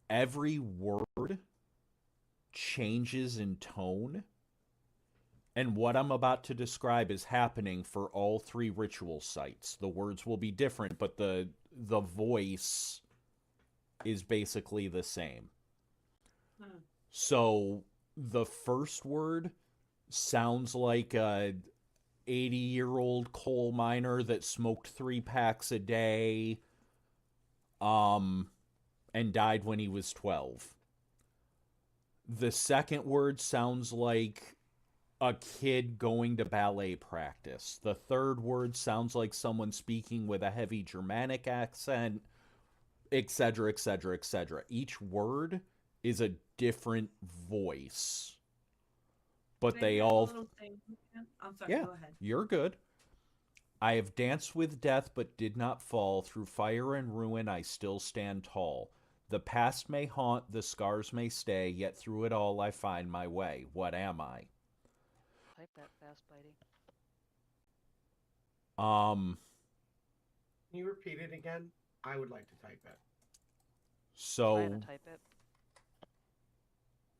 every word changes in tone. And what I'm about to describe is happening for all three ritual sites. The words will be different, but the voice is basically the same. Hmm. So the first word sounds like a 80-year-old coal miner that smoked 3 packs a day and died when he was 12. The second word sounds like a kid going to ballet practice. The third word sounds like someone speaking with a heavy Germanic accent, etc., etc., etc. Each word is a different voice, but Can I they hear the all. little thing again? I'm sorry, Yeah, go ahead. you're good. I have danced with death but did not fall. Through fire and ruin I still stand tall. The past may haunt, the scars may stay, yet through it all I find my way. What am I? Type that fast, Bitey. Um, Can you repeat it again? I would like to type it. Trying so to type it.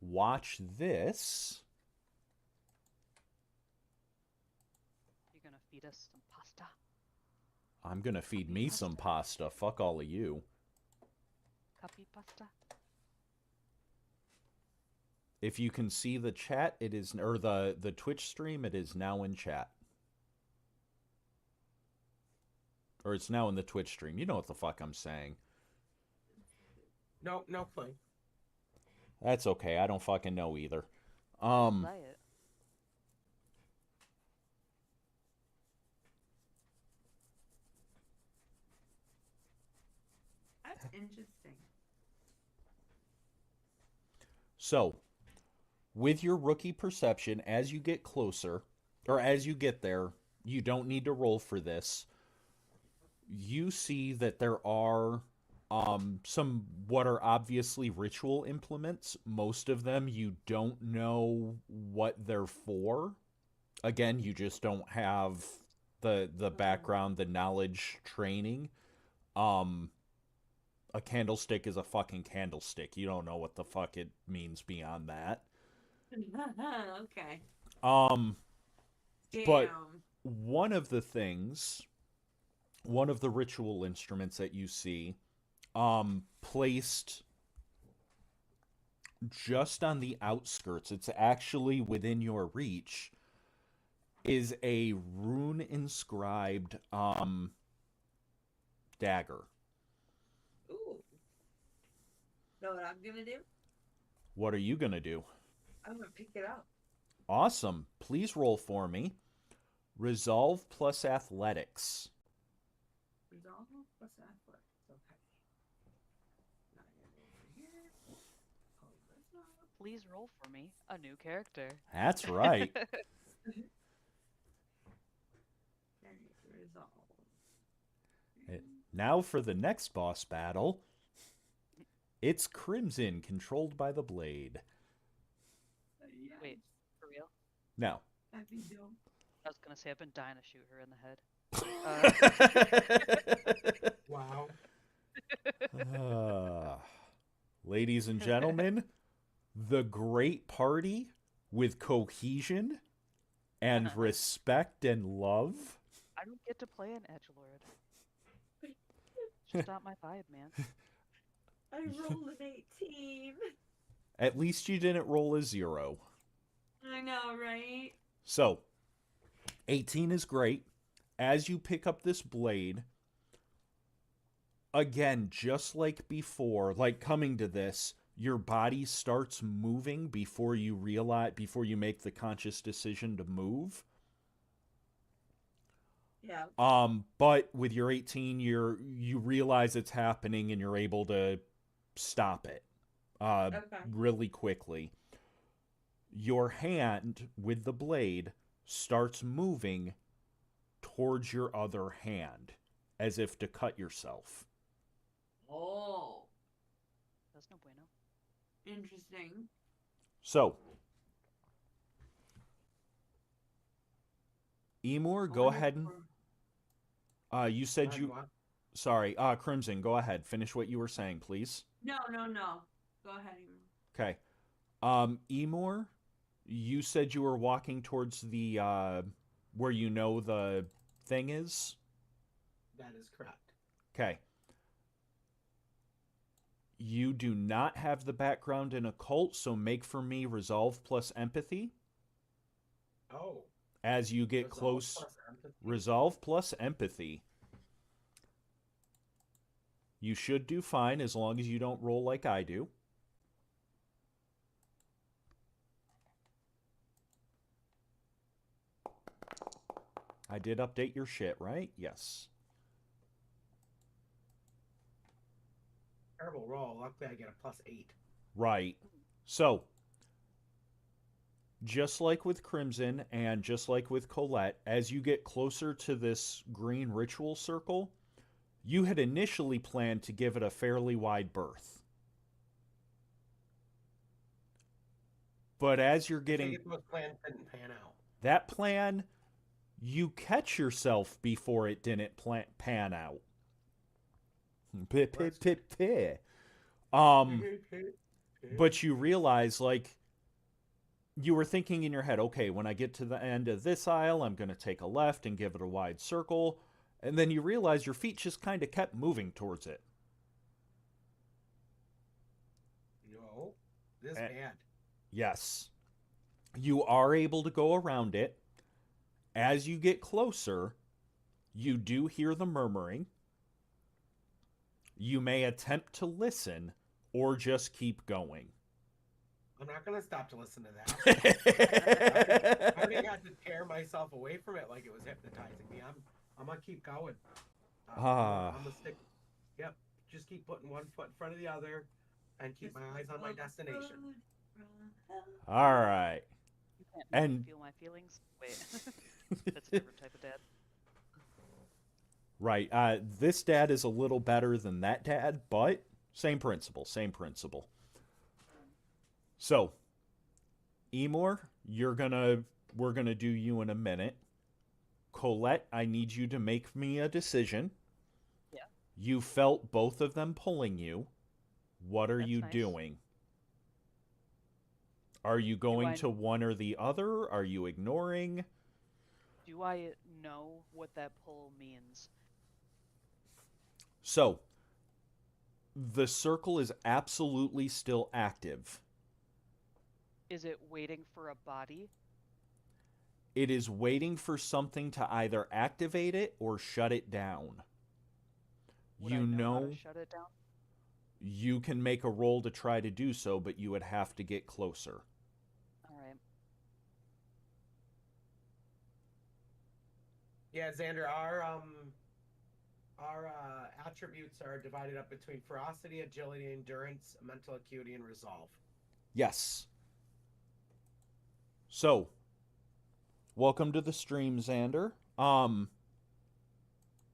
watch this. You're gonna feed us some pasta. I'm gonna feed me some pasta. Fuck all of you. Copy pasta. If you can see the chat, it is, or the Twitch stream, it is now in chat. Or it's now in the Twitch stream. You know what the fuck I'm saying. No, no clue. That's okay. I don't fucking know either. Play it. That's interesting. So, with your rookie perception, as you get closer, or as you get there, you don't need to roll for this. You see that there are some what are obviously ritual implements. Most of them you don't know what they're for. Again, you just don't have the background, the knowledge, training. Um, a candlestick is a fucking candlestick. You don't know what the fuck it means beyond that. Okay. Um, but Damn. one of the things, one of the ritual instruments that you see, placed just on the outskirts, it's actually within your reach, is a rune-inscribed dagger. Ooh. Know what I'm gonna do? What are you going to do? I'm gonna pick it up. Awesome. Please roll for me. Resolve plus athletics. Resolve plus athletics. Okay. Now I gotta go over here. Oh, that's not. Please roll for me a new character. That's right. Okay, resolve. Now for the next boss battle. It's Crimson, controlled by the blade. Yeah, Wait, for real? No. that'd be dope. I was gonna say I've been dying to shoot her in the head. Wow. Ladies and gentlemen, the great party with cohesion and respect and love. I don't get to play an edgelord. It's just not my vibe, man. I rolled an 18. At least you didn't roll a 0. I know, right? So, 18 is great. As you pick up this blade, again, just like before, like coming to this, your body starts moving before you make the conscious decision to move. Yeah. But with your 18, you realize it's happening and you're able to stop it Okay. really quickly. Your hand with the blade starts moving towards your other hand as if to cut yourself. Oh, That's no bueno. interesting. So, Emor, go ahead and you said you What? sorry, Crimson, go ahead. Finish what you were saying, please. No. Go ahead. Okay. Emor, you said you were walking towards the where you know the thing is? That is correct. Okay. You do not have the background in occult, so make for me resolve plus empathy. Oh. As you get Resolve close. plus empathy. Resolve plus empathy. You should do fine as long as you don't roll like I do. I did update your shit, right? Yes. Terrible roll. Luckily, I get a +8. Right. So, just like with Crimson and just like with Colette, as you get closer to this green ritual circle, you had initially planned to give it a fairly wide berth. But as you're getting... Those plans didn't pan out. That plan, you catch yourself before it didn't pan out. But you realize, like, you were thinking in your head, okay, when I get to the end of this aisle, I'm going to take a left and give it a wide circle. And then you realize your feet just kind of kept moving towards it. No. This bad. Yes. You are able to go around it. As you get closer, you do hear the murmuring. You may attempt to listen or just keep going. I'm not going to stop to listen to that. I may have to tear myself away from it like it was hypnotizing me. I'm going to keep going. I'm going to stick. Yep. Just keep putting one foot in front of the other and keep my eyes on my destination. All right. You can't make me And feel my feelings. Wait, that's a different type of dad. right. This dad is a little better than that dad, but same principle. Same principle. So, Emor, we're gonna do you in a minute. Colette, I need you to make me a decision. Yeah. You felt both of them pulling you. What are That's you nice. doing? Are you going to one or the other? Are you ignoring? Do I know what that pull means? So, the circle is absolutely still active. Is it waiting for a body? It is waiting for something to either activate it or shut it down. Would You I know how know to shut it down? you can make a roll to try to do so, but you would have to get closer. All right. Yeah, Xander, our attributes are divided up between ferocity, agility, endurance, mental acuity, and resolve. Yes. So, welcome to the stream, Xander.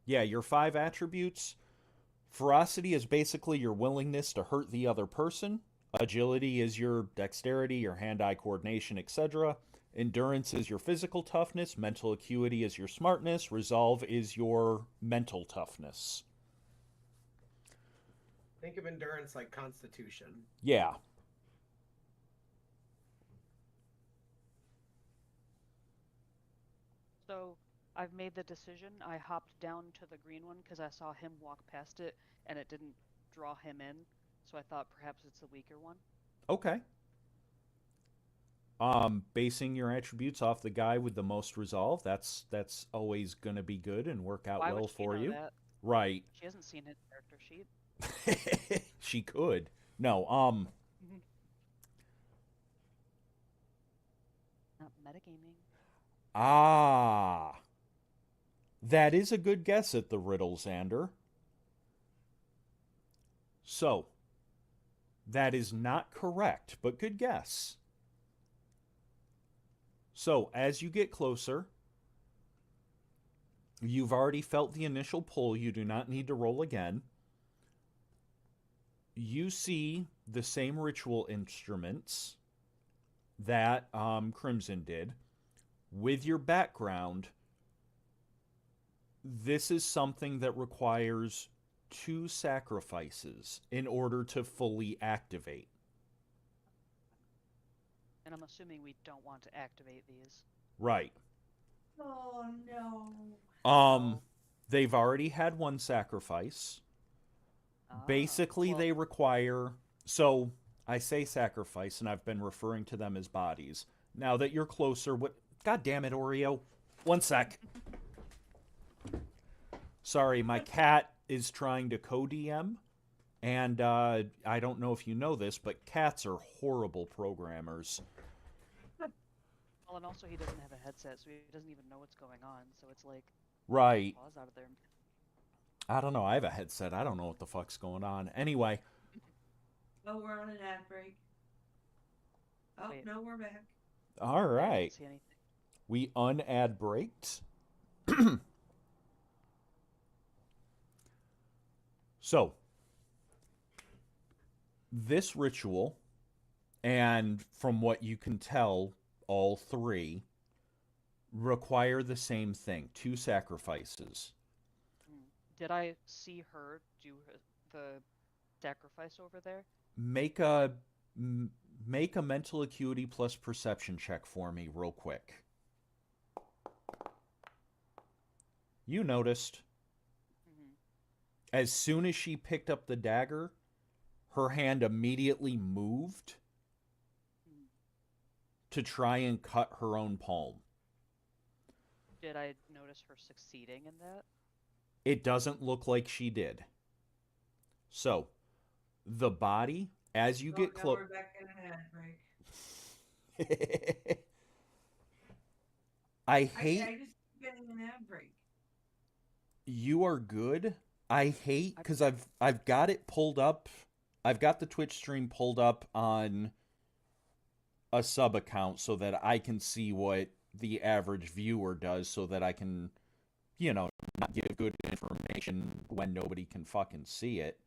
Yeah, your 5 attributes. Ferocity is basically your willingness to hurt the other person. Agility is your dexterity, your hand-eye coordination, etc. Endurance is your physical toughness. Mental acuity is your smartness. Resolve is your mental toughness. Think of endurance like constitution. Yeah. So I've made the decision. I hopped down to the green one because I saw him walk past it and it didn't draw him in. So I thought perhaps it's the weaker one. Okay. Basing your attributes off the guy with the most resolve, that's always gonna be good and work out Why well would she for know you. that? Right. She hasn't seen his character sheet. She could. No, Not metagaming. Ah. That is a good guess at the riddle, Xander. So, that is not correct, but good guess. So, as you get closer, you've already felt the initial pull. You do not need to roll again. You see the same ritual instruments that Crimson did. With your background, this is something that requires 2 sacrifices in order to fully activate. And I'm assuming we don't want to activate these. Right. Oh no. Oh. They've already had 1 sacrifice. Basically, well, they require. So, I say sacrifice, and I've been referring to them as bodies. Now that you're closer, what. God damn it, Oreo. 1 sec. Sorry, my cat is trying to co-DM, and I don't know if you know this, but cats are horrible programmers. well, and also he doesn't have a headset, so he doesn't even know what's going on. So it's like, Right. pause out of there. I don't know. I have a headset. I don't know what the fuck's going on. Anyway. Oh, we're on an ad break. Oh, Wait. no, we're back. All I right. didn't see anything. We un-ad braked. So, this ritual, and from what you can tell, all 3 require the same thing, 2 sacrifices. Did I see her do the sacrifice over there? Make a mental acuity plus perception check for me real quick. You noticed. As soon as she picked up the dagger, her hand immediately moved to try and cut her own palm. Did I notice her succeeding in that? It doesn't look like she did. So, the body, as you get Now close. we're back in an ad break. I hate. I just keep getting an ad break. You are good. I hate because I've got it pulled up. I've got the Twitch stream pulled up on a sub account so that I can see what the average viewer does, so that I can, not give good information when nobody can fucking see it.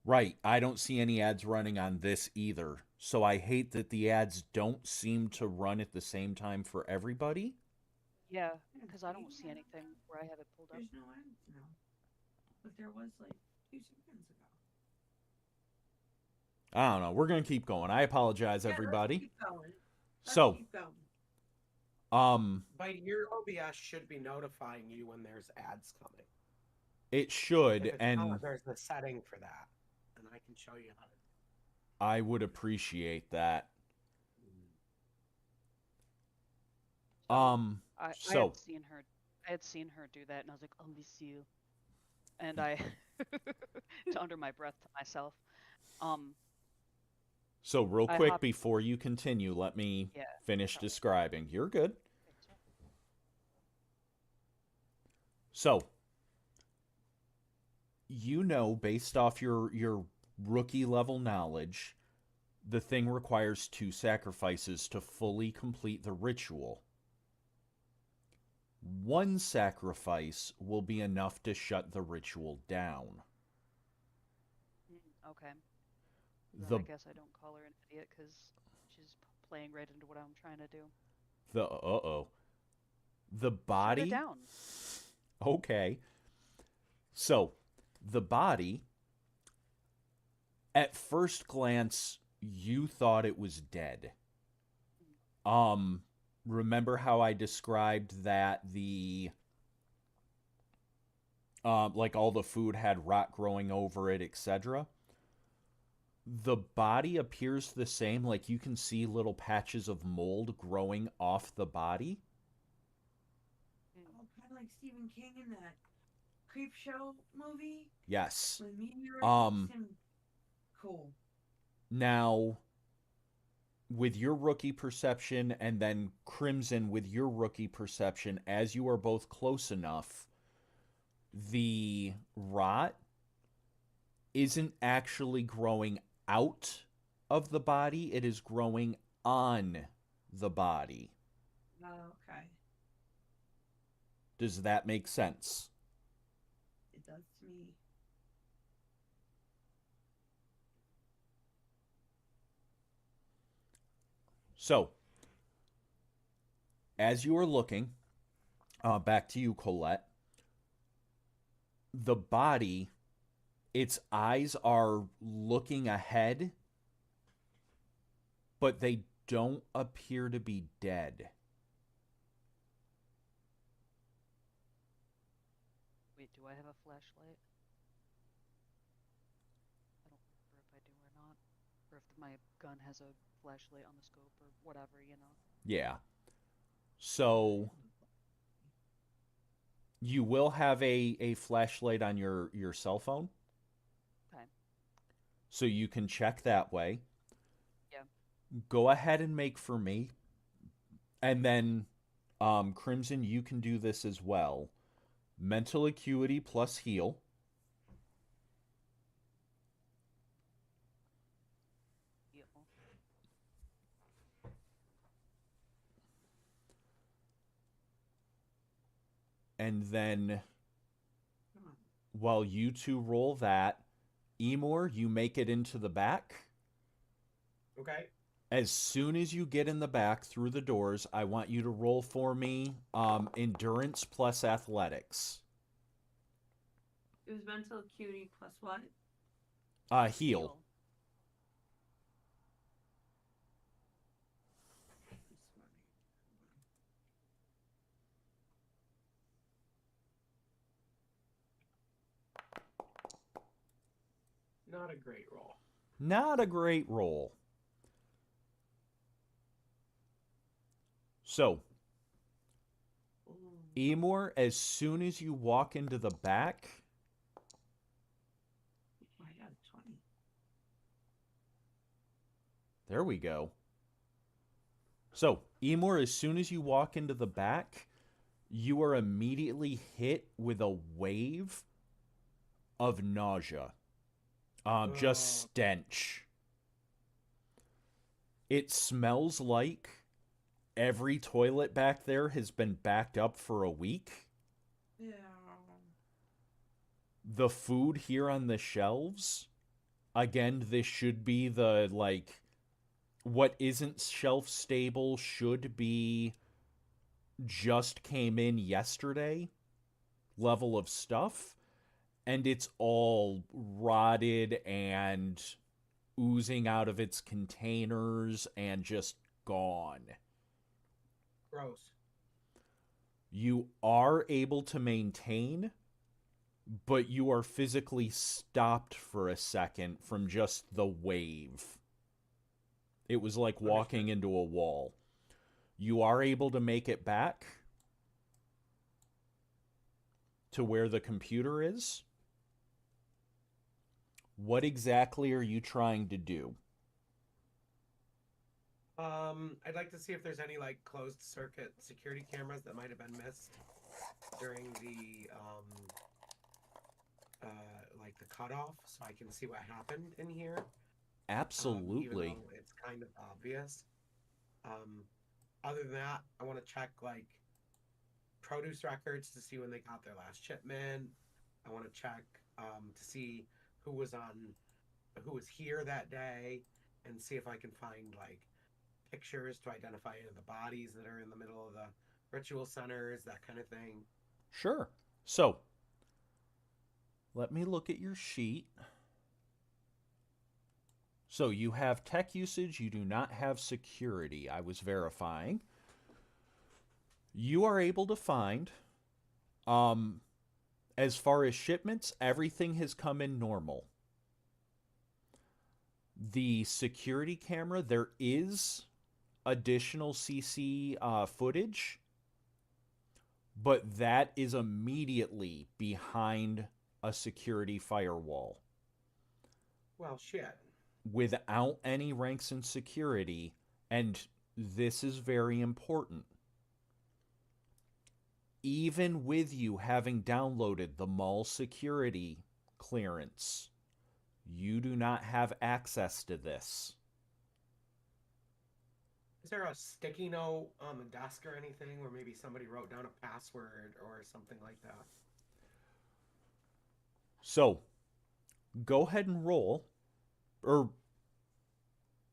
Right, I don't see any ads running on this either. So I hate that the ads don't seem to run at the same time for everybody. Yeah, because I don't see anything where I have it pulled up. There's no ads now. But there was like 2 seconds ago. I don't know. We're going to keep going. I apologize, everybody. Let's keep going. So, keep going. But your OBS should be notifying you when there's ads coming. It should, If it's and not, there's a setting for that, and I can show you how to. I would appreciate that. I So had seen her do that, and I was like, "Oh, miss you," and I, to under my breath to myself, um, so real I quick hopped. before you continue, let me Yeah, finish tell me. describing. You're good. Thanks, yeah. So, you know, based off your rookie level knowledge, the thing requires 2 sacrifices to fully complete the ritual. 1 sacrifice will be enough to shut the ritual down. Okay. Then The I guess I don't call her an idiot because she's playing right into what I'm trying to do. the Shut it body. down. Okay. So, the body, at first glance, you thought it was dead. Um, Remember how I described that like all the food had rot growing over it, etc.? The body appears the same, like you can see little patches of mold growing off the body. Oh, kind of like Stephen King in that Creep Show movie Yes. with meteor Um, and cool. Now, with your rookie perception and then Crimson with your rookie perception, as you are both close enough, the rot isn't actually growing out of the body, it is growing on the body. Oh, okay. Does that make sense? It does to me. So, as you are looking, back to you, Colette, the body, its eyes are looking ahead, but they don't appear to be dead. Wait, do I have a flashlight? I don't remember if I do or not. Or if my gun has a flashlight on the scope or whatever, you know. Yeah. So you will have a flashlight on your cell phone. Okay. So you can check that way. Yeah. Go ahead and make for me. And then Crimson, you can do this as well. Mental acuity plus heal. Deal. And then Come on. while you two roll that, Emor, you make it into the back. Okay. As soon as you get in the back through the doors, I want you to roll for me endurance plus athletics. It was mental acuity plus what? Heal. Not a great roll. Not a great roll. So, Ooh. Emor, as soon as you walk into the back, I got a 20. there we go. So, Emor, as soon as you walk into the back, you are immediately hit with a wave of nausea. Just stench. It smells like every toilet back there has been backed up for a week. Yeah. The food here on the shelves, again, this should be the, like, what isn't shelf stable should be just came in yesterday level of stuff, and it's all rotted and oozing out of its containers and just gone. Gross. You are able to maintain, but you are physically stopped for a second from just the wave. It was like walking into a wall. You are able to make it back to where the computer is. What exactly are you trying to do? I'd like to see if there's any like closed circuit security cameras that might have been missed during the like the cutoff, so I can see what happened in here. Absolutely. Even though it's kind of obvious. Other than that, I want to check like produce records to see when they got their last shipment. I want to check to see who was here that day, and see if I can find like pictures to identify any of the bodies that are in the middle of the ritual centers, that kind of thing. Sure. So, let me look at your sheet. So, you have tech usage, you do not have security. I was verifying. You are able to find, as far as shipments, everything has come in normal. The security camera, there is additional CC footage, but that is immediately behind a security firewall. Well, shit. Without any ranks in security, and this is very important. Even with you having downloaded the mall security clearance, you do not have access to this. Is there a sticky note on the desk or anything where maybe somebody wrote down a password or something like that? So, go ahead and roll. Or,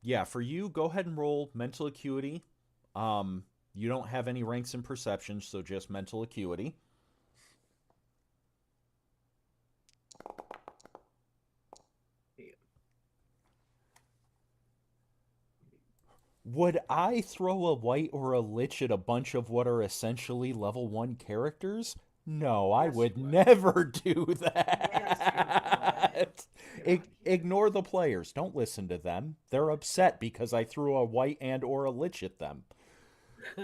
yeah, for you, go ahead and roll mental acuity. You don't have any ranks in perception, so just mental acuity. Would I throw a white or a lich at a bunch of what are essentially level 1 characters? No, I Yes, would you would. never do Yes, that. you would. Ignore the players. Don't listen to them. They're upset because I threw a white and or a lich at them. A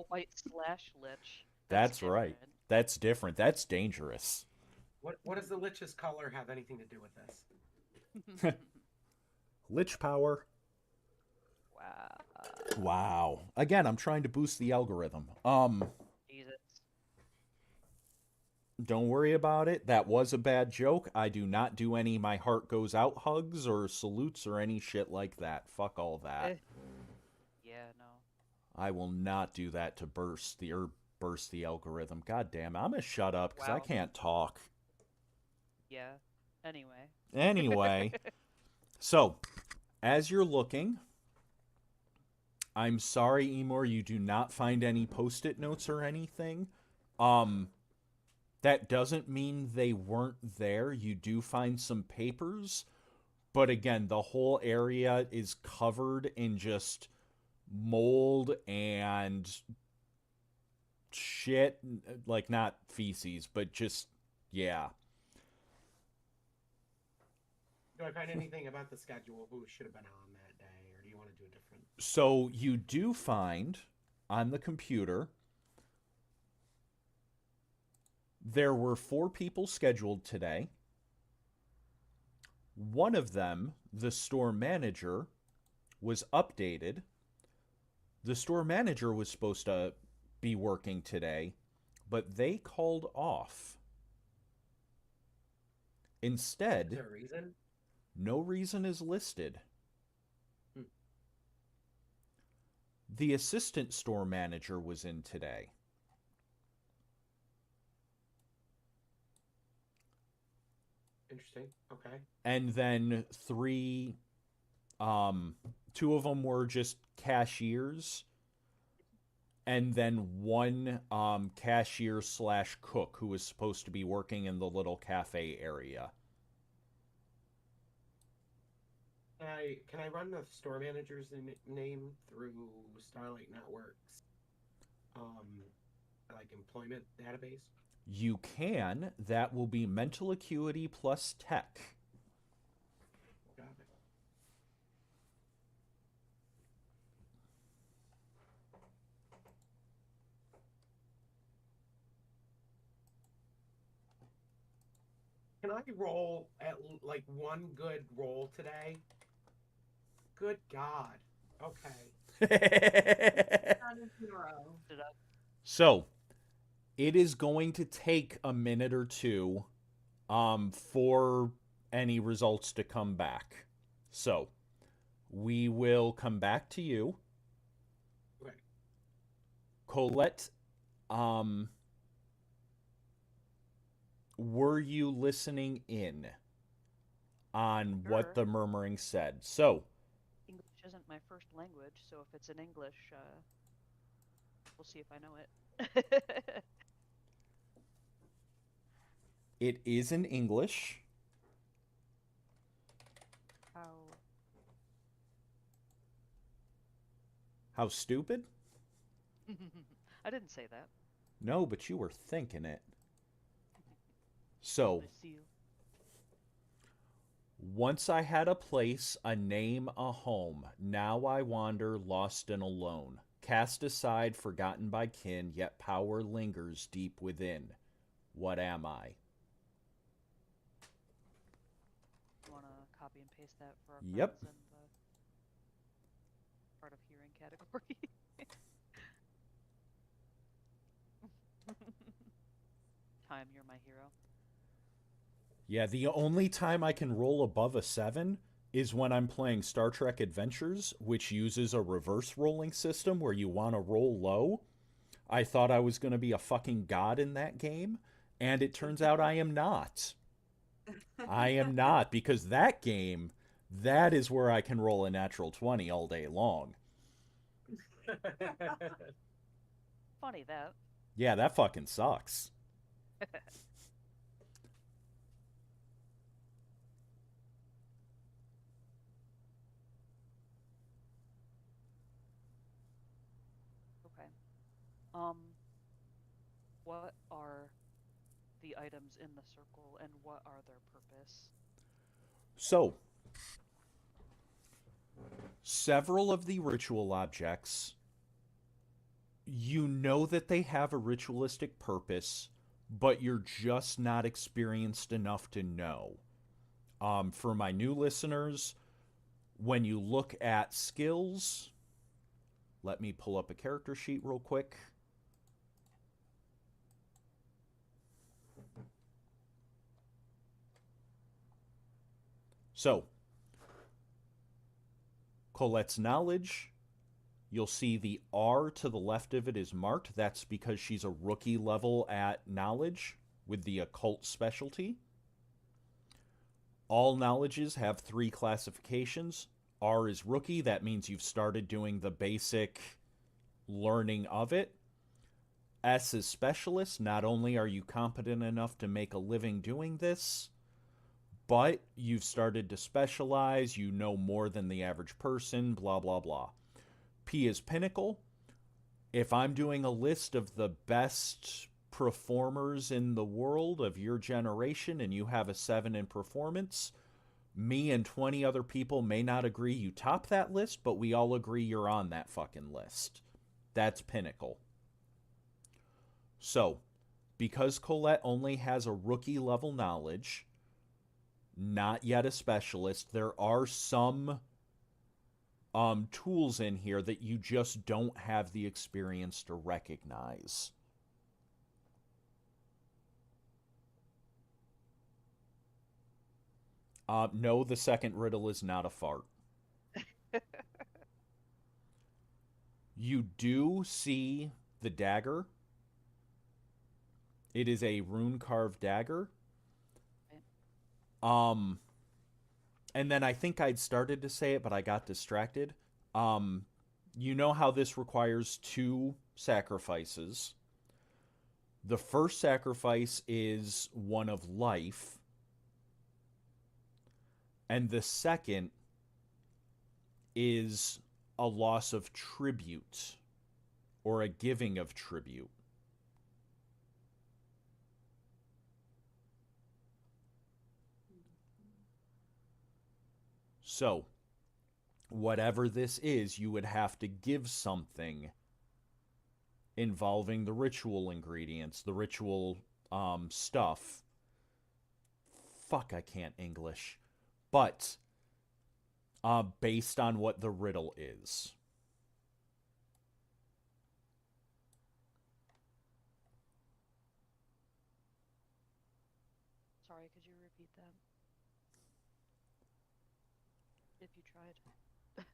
white slash lich. That's right. different. That's different. That's dangerous. What does the lich's color have anything to do with this? Lich power. Wow. Wow. Again, I'm trying to boost the algorithm. Jesus. Don't worry about it. That was a bad joke. I do not do any my heart goes out hugs or salutes or any shit like that. Fuck all that. Yeah, no. I will not do that to burst the algorithm. God damn it. I'm gonna shut up because I Wow. can't talk. Yeah. Anyway. Anyway, so as you're looking, I'm sorry, Emor, you do not find any post-it notes or anything. That doesn't mean they weren't there. You do find some papers, but again, the whole area is covered in just mold and shit, like not feces, but just, yeah. Do I find anything about the schedule? Who should have been on that day, or do you want to do a different? So you do find on the computer there were 4 people scheduled today. One of them, the store manager, was updated. The store manager was supposed to be working today, but they called off. Is Instead, there a reason? no reason is listed. Hmm. The assistant store manager was in today. Interesting. Okay. And then 3, 2 of them were just cashiers, and then 1 cashier slash cook who was supposed to be working in the little cafe area. Can I run the store manager's name through Starlight Networks, like employment database? You can. That will be mental acuity plus tech. Got it. Can I roll at like one good roll today? Good God. Okay. Not a zero. Did I? So, it is going to take a minute or two for any results to come back. So, we will come back to you. Okay. Colette, were you listening in on what Sure. the murmuring said? So, English isn't my first language, so if it's in English, we'll see if I know it. it is in English. How? How stupid? I didn't say that. No, but you were thinking it. So, Lucille. once I had a place, a name, a home. Now I wander, lost and alone. Cast aside, forgotten by kin, yet power lingers deep within. What am I? You want to copy and paste that for our Yep. friends in the hard of hearing category? Time, you're my hero. Yeah, the only time I can roll above a 7 is when I'm playing Star Trek Adventures, which uses a reverse rolling system where you want to roll low. I thought I was going to be a fucking god in that game, and it turns out I am not. I am not, because that game, that is where I can roll a natural 20 all day long. Funny that. Yeah, that fucking sucks. Okay. Um, what are the items in the circle and what are their purpose? So, several of the ritual objects, you know that they have a ritualistic purpose, but you're just not experienced enough to know. For my new listeners, when you look at skills, let me pull up a character sheet real quick. So, Colette's knowledge, you'll see the R to the left of it is marked. That's because she's a rookie level at knowledge with the occult specialty. All knowledges have 3 classifications. R is rookie. That means you've started doing the basic learning of it. S is specialist. Not only are you competent enough to make a living doing this, but you've started to specialize. You know more than the average person, blah, blah, blah. P is pinnacle. If I'm doing a list of the best performers in the world of your generation and you have a 7 in performance, me and 20 other people may not agree you top that list, but we all agree you're on that fucking list. That's pinnacle. So, because Colette only has a rookie level knowledge, not yet a specialist, there are some tools in here that you just don't have the experience to recognize. No, the second riddle is not a fart. You do see the dagger. It is a rune carved dagger. And then I think I'd started to say it, but I got distracted. You know how this requires 2 sacrifices. The first sacrifice is one of life, and the second is a loss of tribute or a giving of tribute. So, whatever this is, you would have to give something involving the ritual ingredients, the ritual stuff, fuck, I can't English. But based on what the riddle is. Sorry, could you repeat that? If you tried.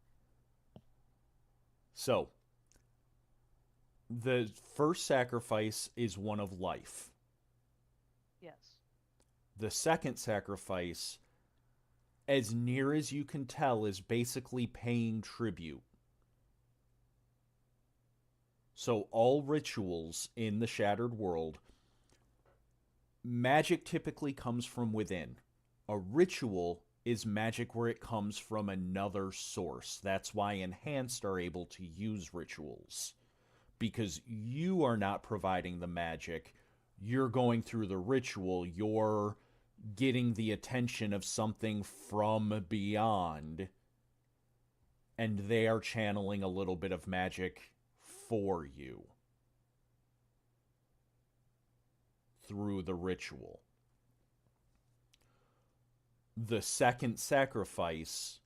So, the first sacrifice is one of life. Yes. The second sacrifice, as near as you can tell, is basically paying tribute. So, all rituals in the Shattered World, magic typically comes from within. A ritual is magic where it comes from another source. That's why Enhanced are able to use rituals. Because you are not providing the magic, you're going through the ritual, you're getting the attention of something from beyond, and they are channeling a little bit of magic for you through the ritual. The second sacrifice,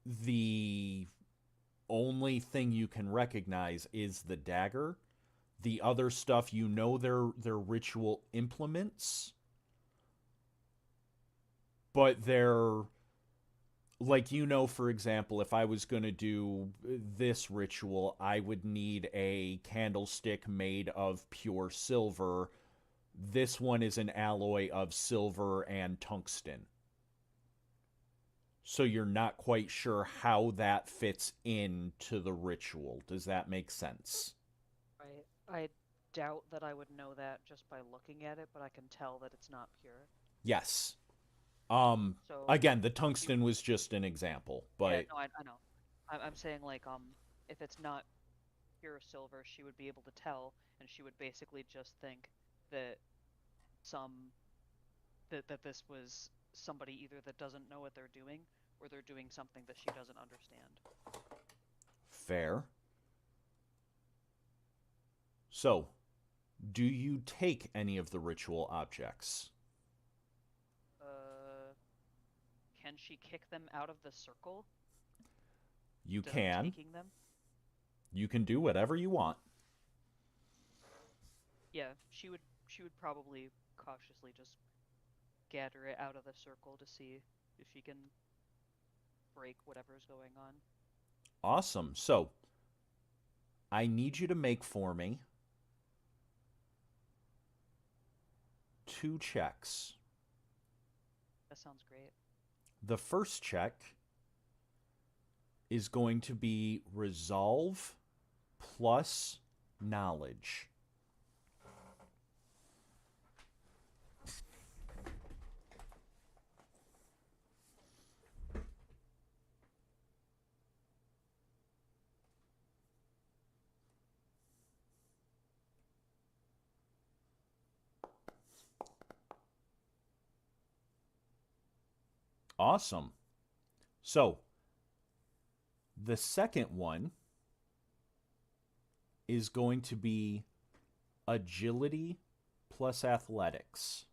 the only thing you can recognize is the dagger. The other stuff, you know, they're ritual implements, but they're like, you know, for example, if I was going to do this ritual, I would need a candlestick made of pure silver. This one is an alloy of silver and tungsten. So you're not quite sure how that fits into the ritual. Does that make sense? Right. I doubt that I would know that just by looking at it, but I can tell that it's not pure. Yes. So Again, the tungsten was just an example, but yeah, no, I know. I'm saying like if it's not pure silver, she would be able to tell, and she would basically just think that that this was somebody either that doesn't know what they're doing, or they're doing something that she doesn't understand. fair. So, do you take any of the ritual objects? Can she kick them out of the circle? You instead of can. taking them? You can do whatever you want. Yeah, she would probably cautiously just gather it out of the circle to see if she can break whatever's going on. Awesome. So, I need you to make for me 2 checks. That sounds great. The first check is going to be resolve plus knowledge. Awesome. So, the second one is going to be agility plus athletics.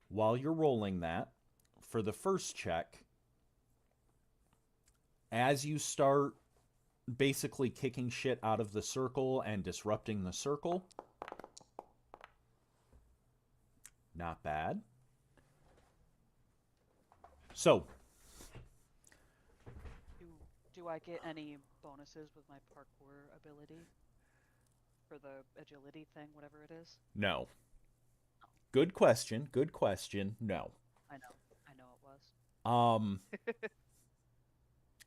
While you're rolling that, for the first check, as you start basically kicking shit out of the circle and disrupting the circle, not bad. So, Do I get any bonuses with my parkour ability for the agility thing, whatever it is? no. Good question. Good question. No. I know it was.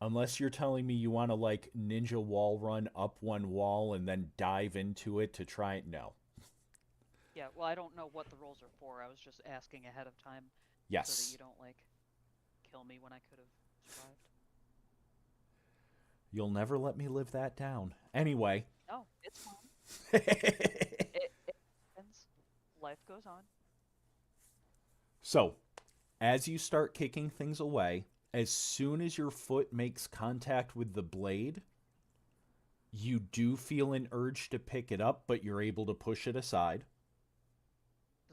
Unless you're telling me you want to like ninja wall run up one wall and then dive into it to try it. No. Yeah, well, I don't know what the rolls are for. I was just asking ahead of time so that Yes. you don't like kill me when I could have survived. You'll never let me live that down. Anyway. No, it's fine. It happens. Life goes on. So, as you start kicking things away, as soon as your foot makes contact with the blade, you do feel an urge to pick it up, but you're able to push it aside.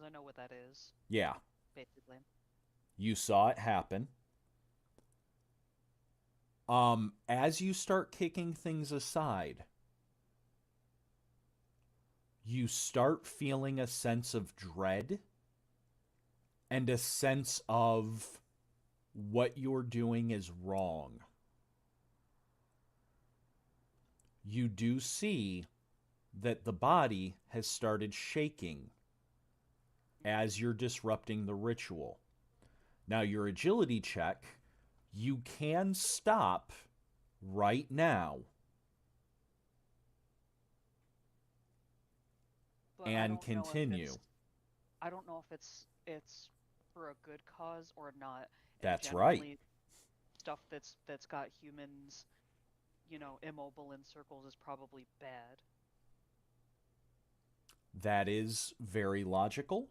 because I know what that is, Yeah, basically. you saw it happen. As you start kicking things aside, you start feeling a sense of dread and a sense of what you're doing is wrong. You do see that the body has started shaking as you're disrupting the ritual. Now, your agility check, you can stop right now But and continue. I don't know if it's for a good cause or not. And That's right. generally, stuff that's got humans, immobile in circles is probably bad. That is very logical.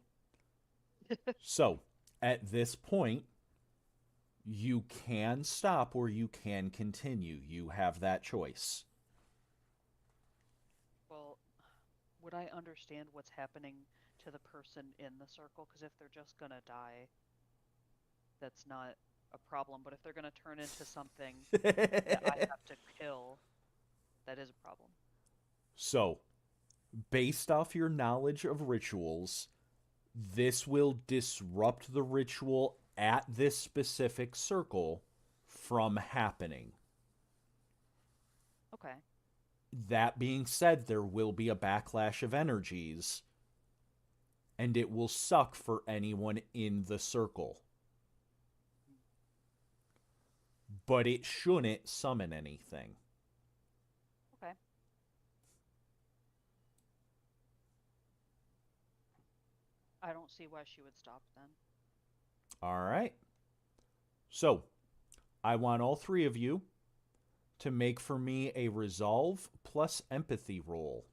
So, at this point, you can stop or you can continue. You have that choice. Well, would I understand what's happening to the person in the circle? Because if they're just gonna die, that's not a problem. But if they're gonna turn into something that I have to kill, that is a problem. So, based off your knowledge of rituals, this will disrupt the ritual at this specific circle from happening. Okay. That being said, there will be a backlash of energies, and it will suck for anyone in the circle. But it shouldn't summon anything. Okay. I don't see why she would stop then. All right. So, I want all three of you to make for me a resolve plus empathy roll.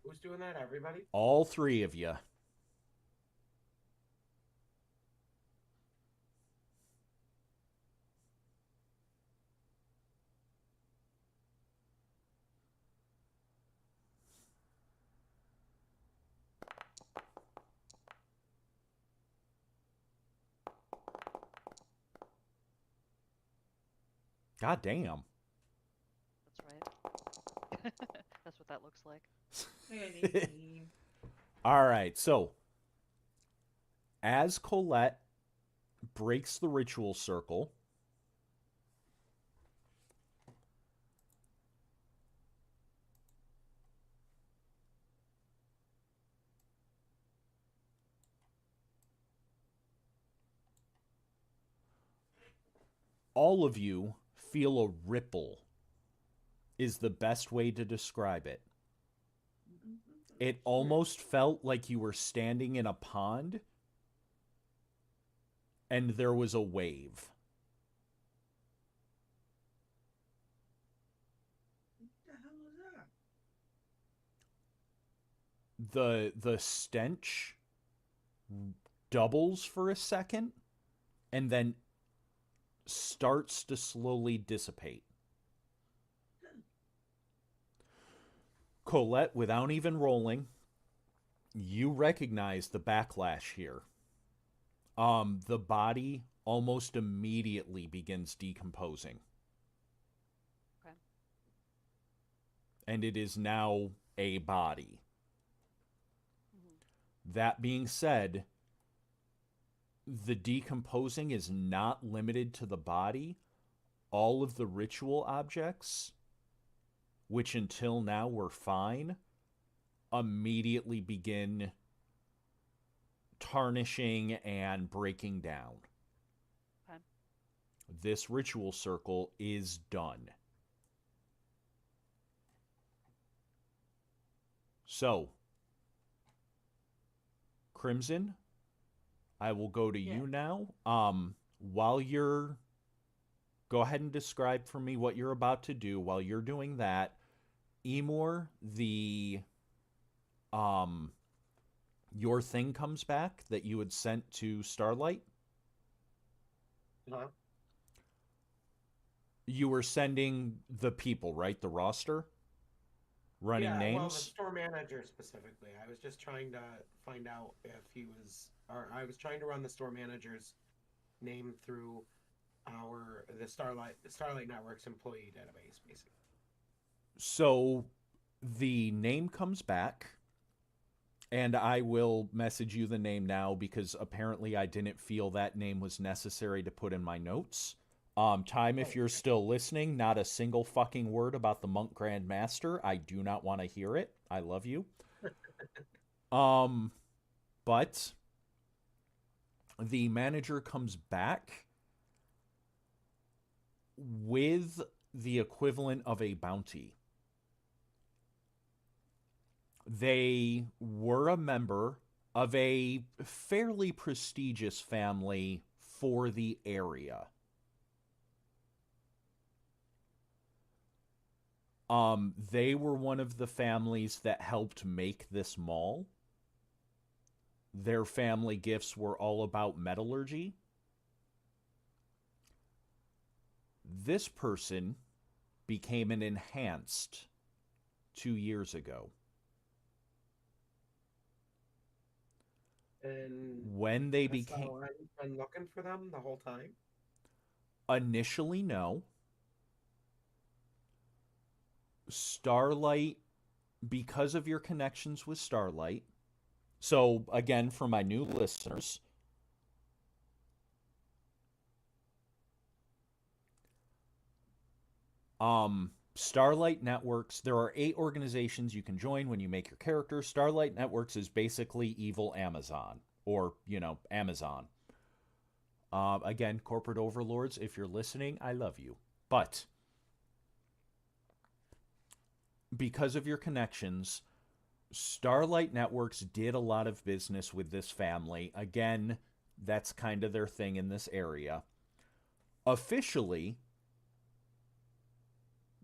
Who's doing that? Everybody? All three of you. God damn. That's right. That's what that looks like. All right, so as Colette breaks the ritual circle, all of you feel a ripple, is the best way to describe it. It almost felt like you were standing in a pond and there was a wave. What the hell is that? The stench doubles for a second and then starts to slowly dissipate. Colette, without even rolling, you recognize the backlash here. The body almost immediately begins decomposing. Okay. And it is now a body. Mm-hmm. That being said, the decomposing is not limited to the body. All of the ritual objects, which until now were fine, immediately begin tarnishing and breaking down. Okay. This ritual circle is done. So, Crimson, I will go to you now. While you're... Go ahead and describe for me what you're about to do. While you're doing that, Emor, your thing comes back that you had sent to Starlight. Huh? You were sending the people, right? The roster? running Yeah, well, the names. store manager specifically. I was just trying to find out if he was, or I was trying to run the store manager's name through the Starlight Network's employee database, basically. So the name comes back, and I will message you the name now because apparently I didn't feel that name was necessary to put in my notes. Time, if Oh, you're still listening, not a single fucking word about the Monk Grand Master. I do not want to hear it. I love you. Um, but the manager comes back with the equivalent of a bounty. They were a member of a fairly prestigious family for the area. They were one of the families that helped make this mall. Their family gifts were all about metallurgy. This person became an enhanced 2 years ago. and When they that's became. how I've been looking for them the whole time. Initially, no. Starlight, because of your connections with Starlight. So, again, for my new listeners, Starlight Networks, there are 8 organizations you can join when you make your character. Starlight Networks is basically evil Amazon, or, Amazon. Again, corporate overlords, if you're listening, I love you. But because of your connections, Starlight Networks did a lot of business with this family. Again, that's kind of their thing in this area. Officially,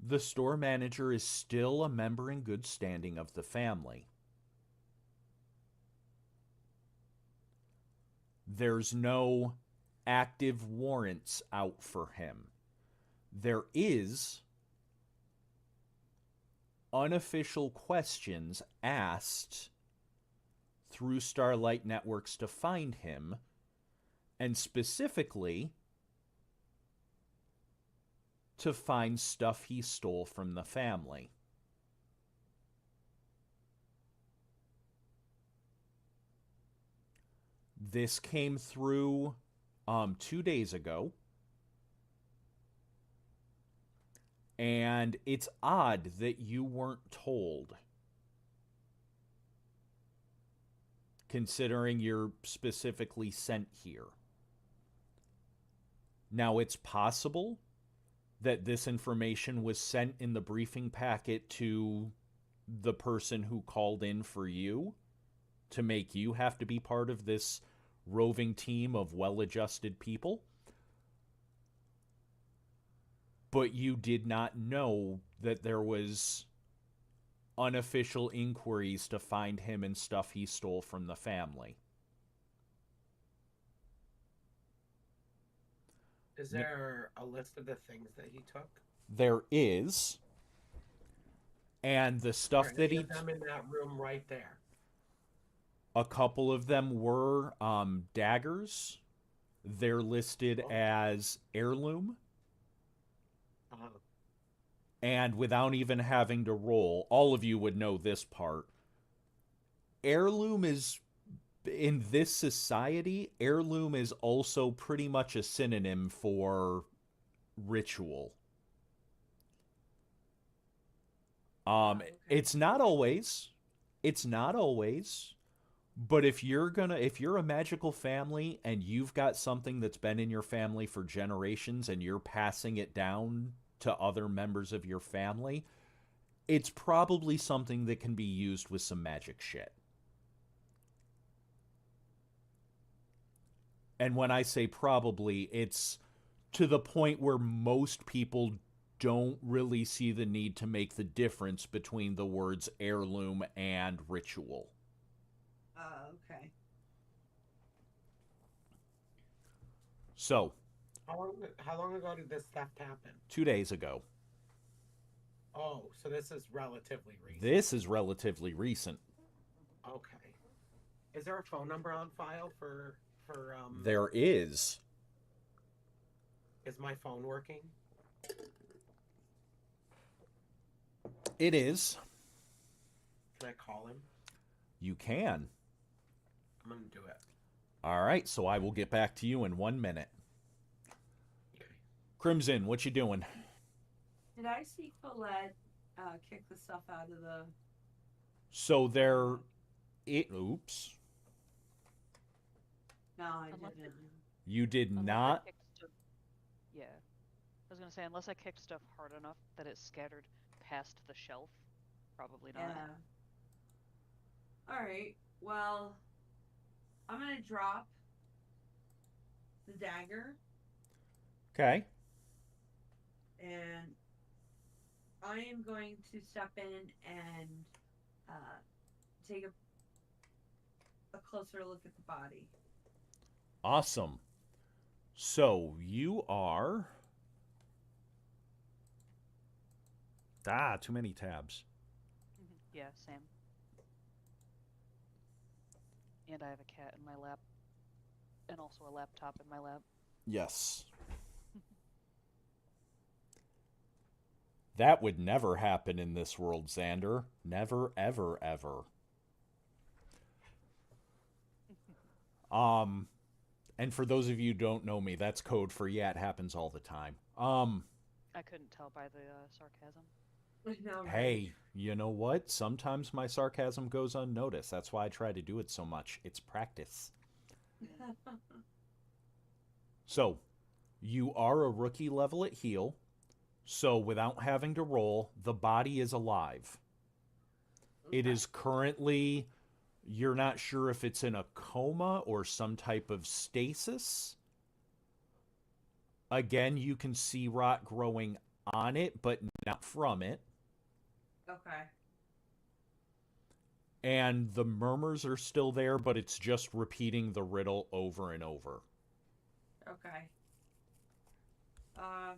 the store manager is still a member in good standing of the family. There's no active warrants out for him. There is unofficial questions asked through Starlight Networks to find him, and specifically to find stuff he stole from the family. This came through 2 days ago. And it's odd that you weren't told, considering you're specifically sent here. Now, it's possible that this information was sent in the briefing packet to the person who called in for you to make you have to be part of this roving team of well-adjusted people. But you did not know that there was unofficial inquiries to find him and stuff he stole from the family. Is there a list of the things that he took? There is. And the stuff Are that any he... of them in that room right there? A couple of them were daggers. They're listed as heirloom. Uh-huh. And without even having to roll, all of you would know this part. Heirloom is, in this society, heirloom is also pretty much a synonym for ritual. Okay. It's not always. It's not always. But if you're a magical family and you've got something that's been in your family for generations and you're passing it down to other members of your family, it's probably something that can be used with some magic shit. And when I say probably, it's to the point where most people don't really see the need to make the difference between the words heirloom and ritual. Okay. So, How long ago did this theft happen? 2 days ago. Oh, so this is relatively recent. This is relatively recent. Okay. Is there a phone number on file for There is. Is my phone working? It is. Can I call him? You can. I'm gonna do it. All right, so I will get back to you in 1 minute. Okay. Crimson, what you doing? Did I see Colette kick the stuff out of the... So there... Oops. No, I Unless didn't. You did Unless I not... kicked stuff... Yeah. I was gonna say, unless I kicked stuff hard enough that it scattered past the shelf. Probably not. Yeah. Alright, well, I'm gonna drop the dagger, Okay. and I am going to step in and take a closer look at the body. Awesome. So you are... too many tabs. Yeah, same. And I have a cat in my lap. And also a laptop in my lap. Yes. That would never happen in this world, Xander. Never, ever, ever. And for those of you who don't know me, that's code for yeah, it happens all the time. I couldn't tell by the sarcasm. No, Hey, you know what? Sometimes my sarcasm goes unnoticed. That's why I try to do it so much. It's practice. right. So, you are a rookie level at heal. So, without having to roll, the body is alive. It is currently, you're not sure if it's in a coma or some type of stasis. Again, you can see rot growing on it, but not from it. Okay. And the murmurs are still there, but it's just repeating the riddle over and over. Okay. I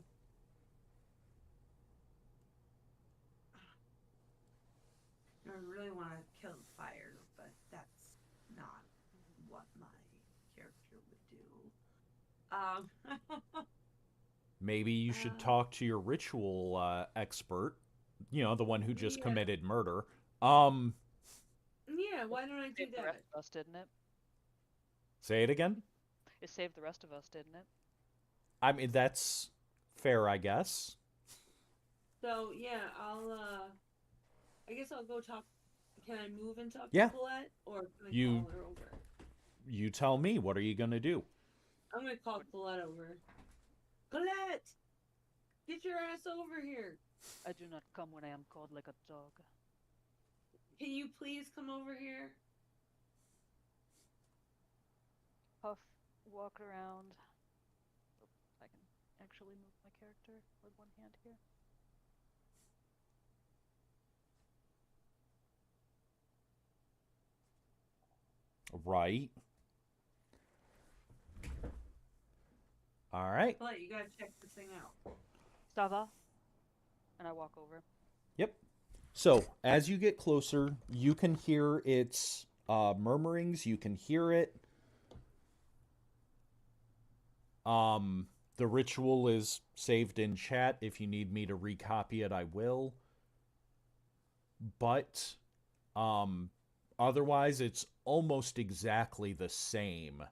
really want to kill the fire, but that's not what my character would do. Maybe you should talk to your ritual expert, you know, the one who just committed murder. Yeah, why don't I do Saved the that? rest of us, didn't it? Say it again? It saved the rest of us, didn't it? I mean, that's fair, I guess. So yeah, I guess I'll go talk. Can I move and talk Yeah. to Colette, or can I You- call her over? You tell me, what are you going to do? I'm gonna call Colette over. Colette, get your ass over here. I do not come when I am called like a dog. Can you please come over here? Puff, walk around. Oh, I can actually move my character with one hand here. Right. All right. Colette, you gotta check this thing out. Stava. And I walk over. Yep. So, as you get closer, you can hear its murmurings. You can hear it. The ritual is saved in chat. If you need me to recopy it, I will. But, otherwise, it's almost exactly the same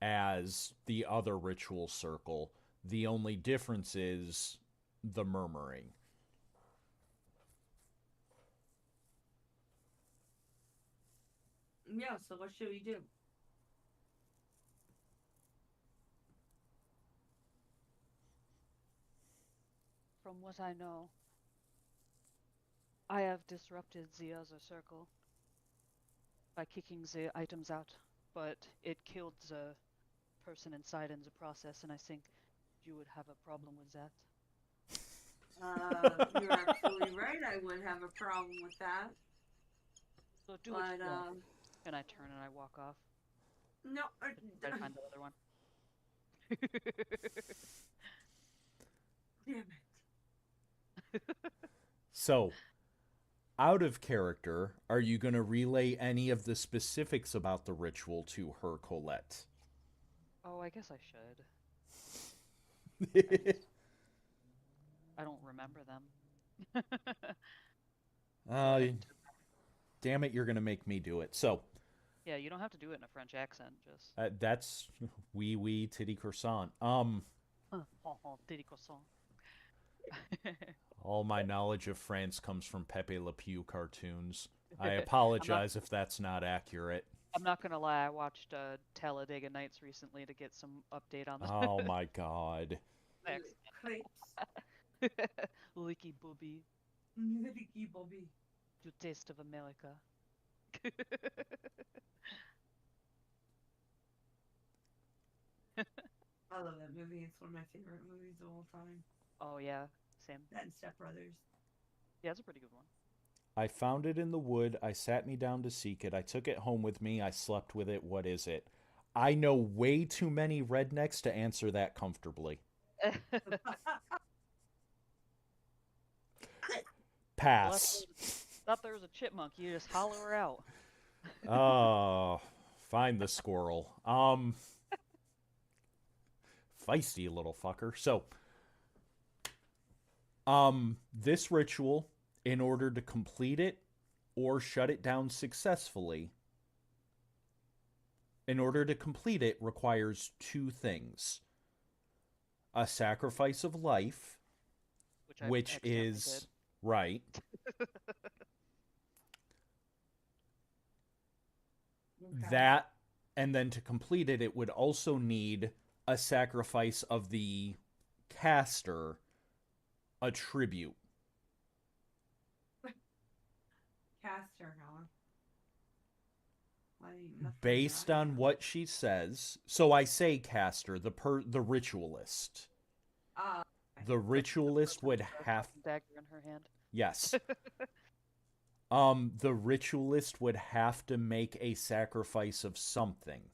as the other ritual circle. The only difference is the murmuring. Yeah, so what should we do? From what I know, I have disrupted the other circle by kicking the items out, but it killed the person inside in the process, and I think you would have a problem with that. You're absolutely right. I would have a problem with that. So do what But you want. And I turn and I walk off. no, Try to find the other one. damn it. So, out of character, are you going to relay any of the specifics about the ritual to her, Colette? Oh, I guess I should. I just I don't remember them. Uh, But damn it, you're going to make me do it. So, yeah, you don't have to do it in a French accent. Just that's oui titty croissant. Diddy croissant. All my knowledge of France comes from Pepe Le Pew cartoons. I I'm not. apologize if that's not accurate. I'm not gonna lie. I watched Talladega Nights recently to get some update on the Oh my god. accent. Crepes. Licky booby, Vicky Bobby. you taste of America. I love that movie. It's one of my favorite movies of all time. Oh yeah, same. That and Step Brothers. Yeah, it's a pretty good one. I found it in the wood. I sat me down to seek it. I took it home with me. I slept with it. What is it? I know way too many rednecks to answer that comfortably. Pass. Thought there was a chipmunk. You just holler her out. Oh, find the squirrel. Feisty little fucker. So, this ritual, in order to complete it or shut it down successfully, in order to complete it requires two things. A sacrifice of life, Which I which accidentally is right. Okay. That, and then to complete it, it would also need a sacrifice of the caster, a tribute. Caster, huh? Why ain't nothing Based about on him? what she says. So I say caster, the ritualist. Uh, The ritualist would a have, fucking dagger in her hand. yes. The ritualist would have to make a sacrifice of something.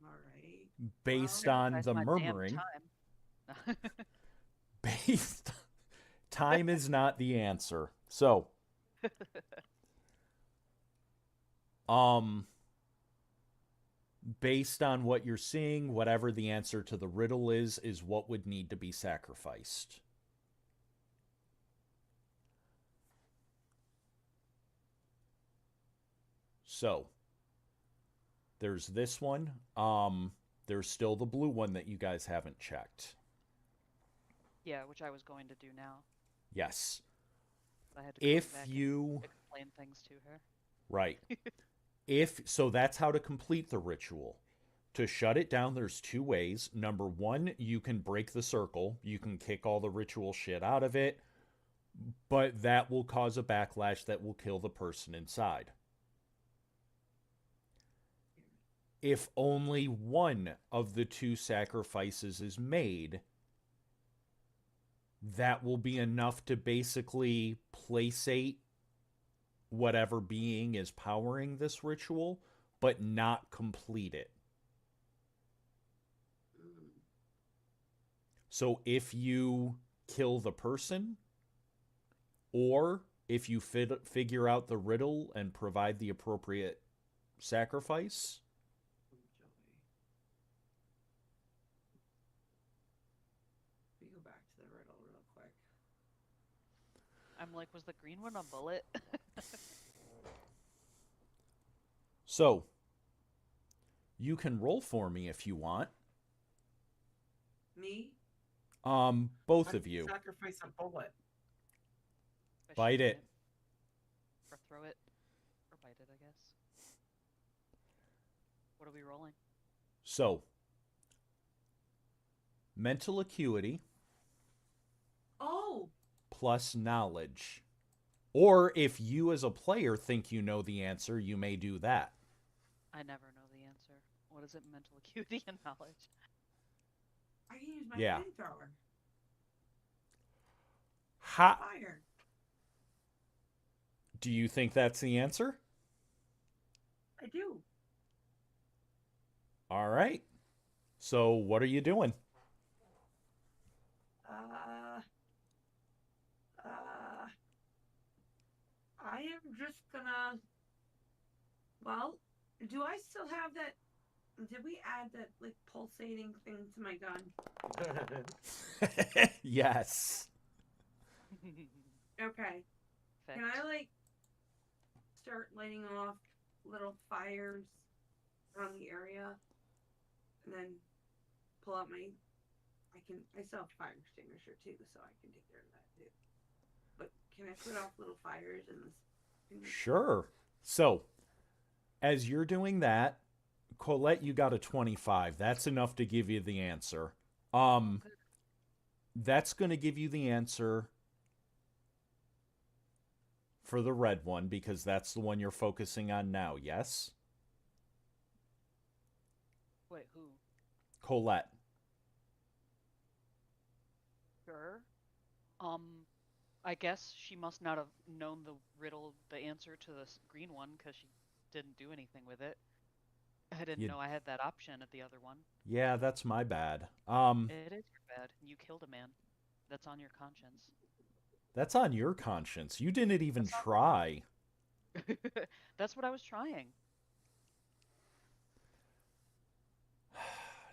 all right. Based Well, on Sacrifice the my damn murmuring. time. Based time is not the answer. So, based on what you're seeing, whatever the answer to the riddle is what would need to be sacrificed. So, there's this one. There's still the blue one that you guys haven't checked. Yeah, which I was going to do now. Yes. But I had to call If back you and explain things to her. right. If so, that's how to complete the ritual. To shut it down, there's two ways. Number one, you can break the circle. You can kick all the ritual shit out of it, but that will cause a backlash that will kill the person inside. If only one of the two sacrifices is made, that will be enough to basically placate whatever being is powering this ritual, but not complete it. So if you kill the person, or if you figure out the riddle and provide the appropriate sacrifice, We go back to the riddle real quick. I'm like, was the green one a bullet? so you can roll for me if you want. Me? Both How do of you. sacrifice a bullet. By Bite shooting it. Or throw it. Or bite it, I guess. What are we rolling? So, mental acuity Oh! plus knowledge. Or if you as a player think you know the answer, you may do that. I never know the answer. What is it? Mental acuity and knowledge. I can use my Yeah. flamethrower. Fire. Do you think that's the answer? I do. All right. So, what are you doing? Uh, I am just gonna. Well, do I still have that? Did we add that like pulsating thing to my gun? Yes. Okay. Can Fixed. I like start lighting off little fires around the area, and then pull out my? I still have a fire extinguisher too, so I can take care of that too. But can I put off little fires in this? Sure. So, as you're doing that, Colette, you got a 25. That's enough to give you the answer. Um, Good. that's going to give you the answer for the red one because that's the one you're focusing on now, yes? Wait, who? Colette. Sure. Um, I guess she must not have known the answer to this green one because she didn't do anything with it. I didn't You, know I had that option at the other one. yeah, that's my bad. It is your bad. You killed a man. That's on your conscience. That's on your conscience. You didn't even That's not try. mine. That's what I was trying.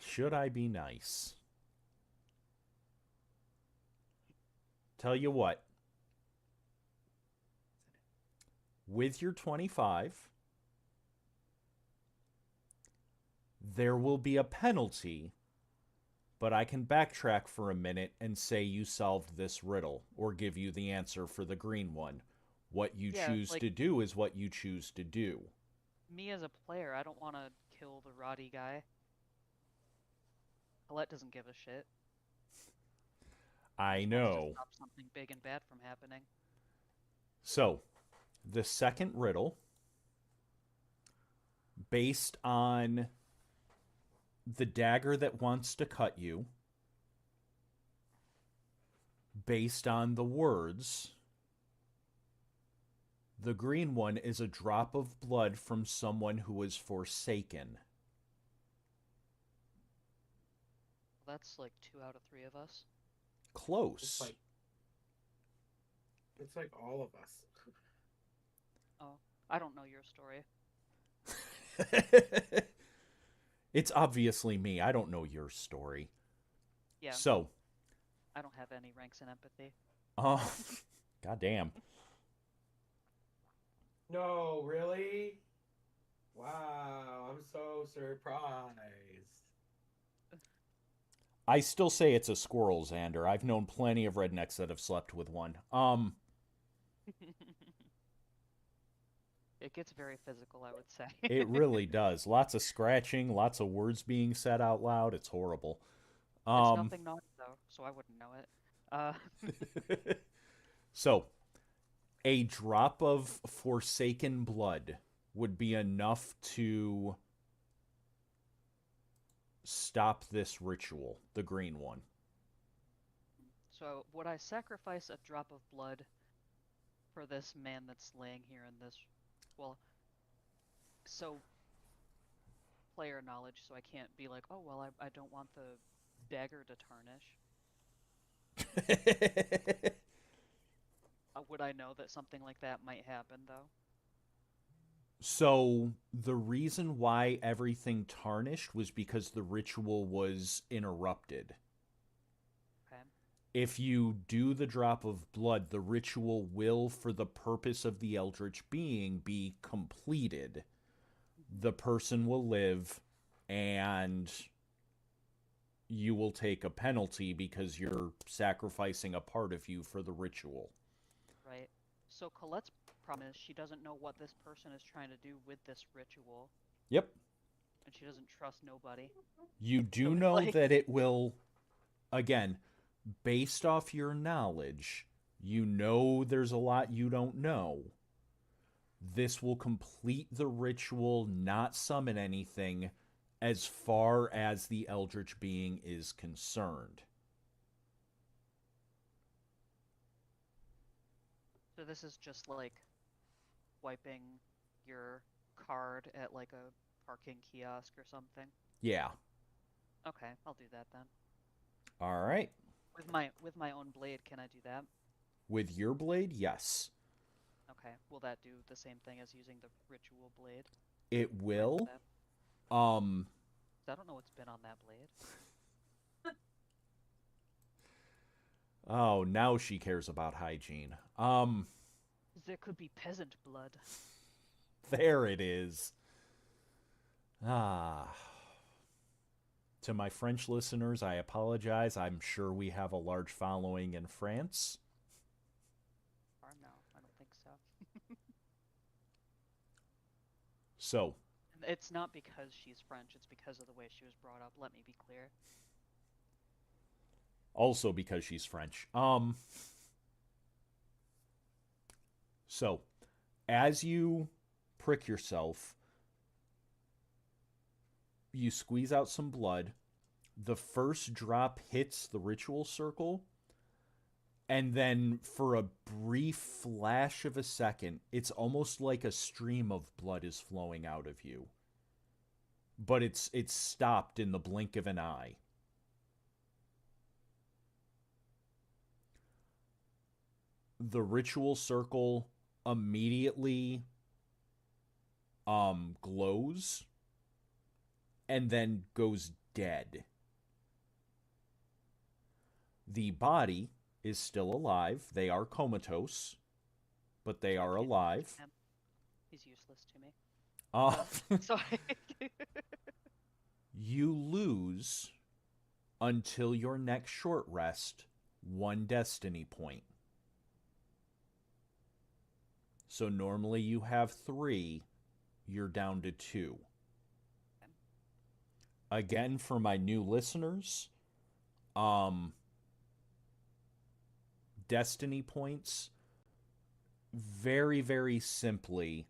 Should I be nice? Tell you what. With your 25, there will be a penalty, but I can backtrack for a minute and say you solved this riddle or give you the answer for the green one. What you Yeah, choose like to do is what you choose to do. me as a player, I don't want to kill the Roddy guy. Colette doesn't give a shit. I Just wants to know. stop something big and bad from happening. So, the second riddle, based on the dagger that wants to cut you, based on the words, the green one is a drop of blood from someone who is forsaken. That's like 2 out of 3 of us. It's Close. like all of us. Oh, I don't know your story. It's obviously me. I don't know your story. Yeah, So, I don't have any ranks in empathy. uh, goddamn. No, really? Wow, I'm so surprised. I still say it's a squirrel, Xander. I've known plenty of rednecks that have slept with one. It gets very physical, I would say. It really does. Lots of scratching, lots of words being said out loud. It's horrible. It's Um, nothing naughty though, so I wouldn't know it. so, a drop of forsaken blood would be enough to stop this ritual, the green one. So would I sacrifice a drop of blood for this man that's laying here in this? Well, so player knowledge, so I can't be like, oh well, I don't want the dagger to tarnish. Would I know that something like that might happen though? So, the reason why everything tarnished was because the ritual was interrupted. Okay. If you do the drop of blood, the ritual will, for the purpose of the eldritch being, be completed. The person will live, and you will take a penalty because you're sacrificing a part of you for the ritual. Right. So Colette's problem is she doesn't know what this person is trying to do with this ritual, Yep. and she doesn't trust nobody. You So do it's know like, that it will, again, based off your knowledge, you know there's a lot you don't know. This will complete the ritual, not summon anything, as far as the eldritch being is concerned. so this is just like wiping your card at like a parking kiosk or something. Yeah. Okay, I'll do that then. All right. with my own blade, can I do that? With your blade, yes. Okay. Will that do the same thing as using the ritual blade? It Mark will. that? Um, 'Cause I don't know what's been on that blade. oh, now she cares about hygiene. 'Cause there could be peasant blood. There it is. Ah. To my French listeners, I apologize. I'm sure we have a large following in France. Or no, I don't think so. So, And it's not because she's French, it's because of the way she was brought up, let me be clear. also because she's French. So, as you prick yourself, you squeeze out some blood. The first drop hits the ritual circle, and then for a brief flash of a second, it's almost like a stream of blood is flowing out of you. But it's stopped in the blink of an eye. The ritual circle immediately glows and then goes dead. The body is still alive. They are comatose, but they are Can't alive. him. He's useless to me. Uh, Sorry. you lose until your next short rest 1 destiny point. So normally you have 3, you're down to 2. Again, for my new listeners, destiny points, very, very simply,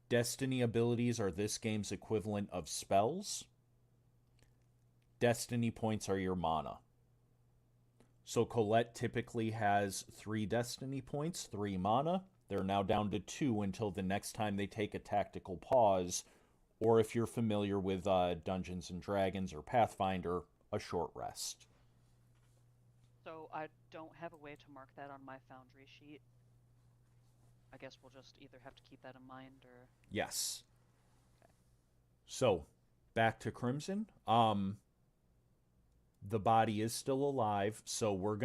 destiny abilities are this game's equivalent of spells. Destiny points are your mana. So Colette typically has 3 destiny points, 3 mana. They're now down to 2 until the next time they take a tactical pause, or if you're familiar with Dungeons and Dragons or Pathfinder, a short rest. So I don't have a way to mark that on my Foundry sheet. I guess we'll just either have to keep that in mind or... Yes. Okay. So, back to Crimson. The body is still alive, so we're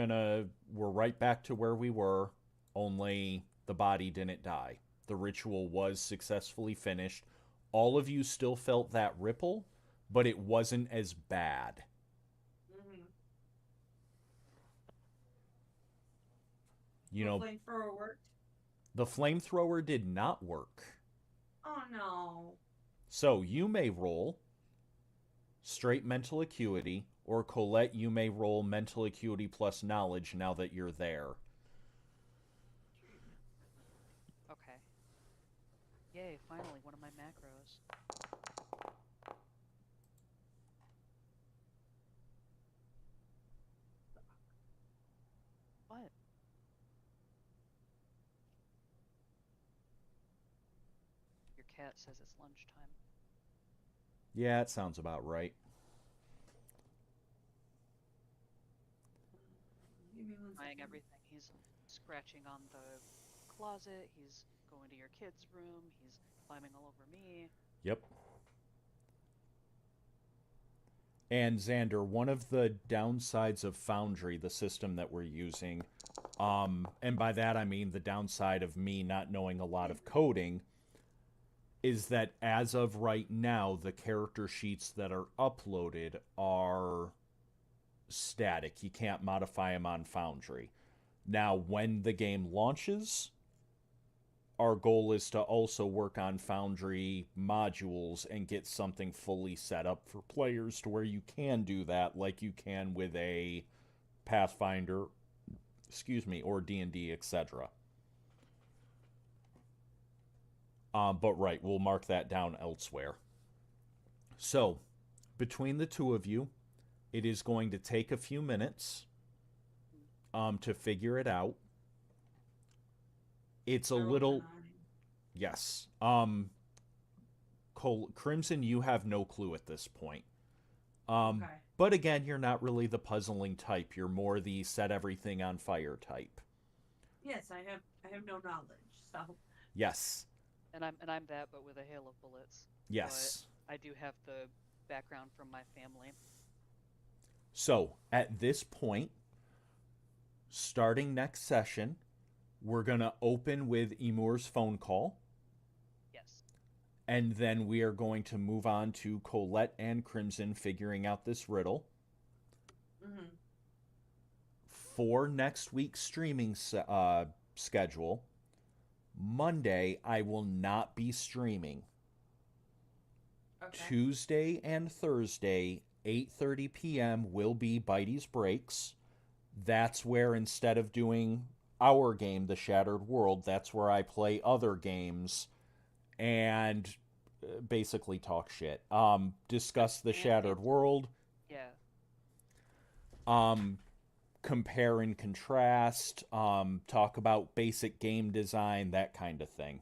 right back to where we were, only the body didn't die. The ritual was successfully finished. All of you still felt that ripple, but it wasn't as bad. Mm-hmm. You The know, flamethrower worked. the flamethrower did not work. Oh no. So you may roll straight mental acuity, or Colette, you may roll mental acuity plus knowledge now that you're there. Okay. Yay, finally, one of my macros. What? Your cat says it's lunchtime. Yeah, it sounds about right. Give me 1 Trying second. everything. He's scratching on the closet, he's going to your kid's room, he's climbing all over me. Yep. And Xander, one of the downsides of Foundry, the system that we're using, and by that I mean the downside of me not knowing a lot of coding, is that as of right now, the character sheets that are uploaded are static. You can't modify them on Foundry. Now, when the game launches, our goal is to also work on Foundry modules and get something fully set up for players to where you can do that like you can with a Pathfinder, or D&D, etc. But right, we'll mark that down elsewhere. So, between the two of you, it is going to take a few minutes to figure it out. It's a I rolled little... 9. Yes. Crimson, you have no clue at this point. Okay. But again, you're not really the puzzling type. You're more the set everything on fire type. Yes, I have no knowledge, so Yes. And I'm that, but with a hail of bullets. Yes. But I do have the background from my family. So, at this point, starting next session, we're going to open with Emur's phone call. Yes. And then we are going to move on to Colette and Crimson figuring out this riddle. mm-hmm. For next week's streaming schedule, Monday I will not be streaming. Okay. Tuesday and Thursday, 8:30 p.m. will be Bitey's Breaks. That's where instead of doing our game, The Shattered World, that's where I play other games and basically talk shit. Discuss The Shattered World. Yeah. Compare and contrast. Talk about basic game design, that kind of thing.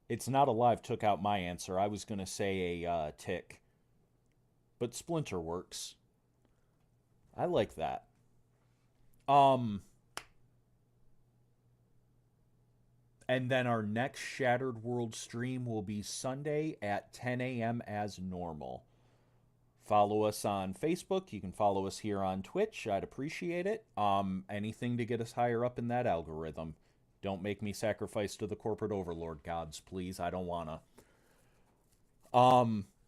It's not alive took out my answer. I was going to say a tick. But Splinter works. I like that. And then our next Shattered World stream will be Sunday at 10 a.m. as normal. Follow us on Facebook. You can follow us here on Twitch. I'd appreciate it. Anything to get us higher up in that algorithm. Don't make me sacrifice to the corporate overlord gods, please. I don't wanna.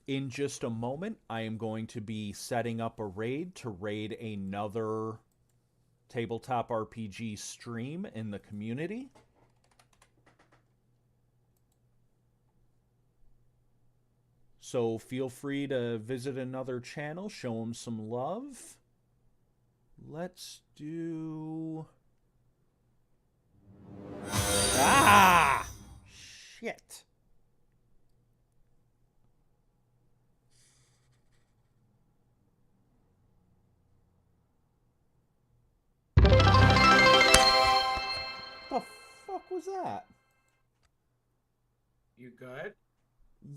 In just a moment, I am going to be setting up a raid to raid another tabletop RPG stream in the community. So feel free to visit another channel, show them some love. Let's do... Ah! Shit. The fuck was that? You good?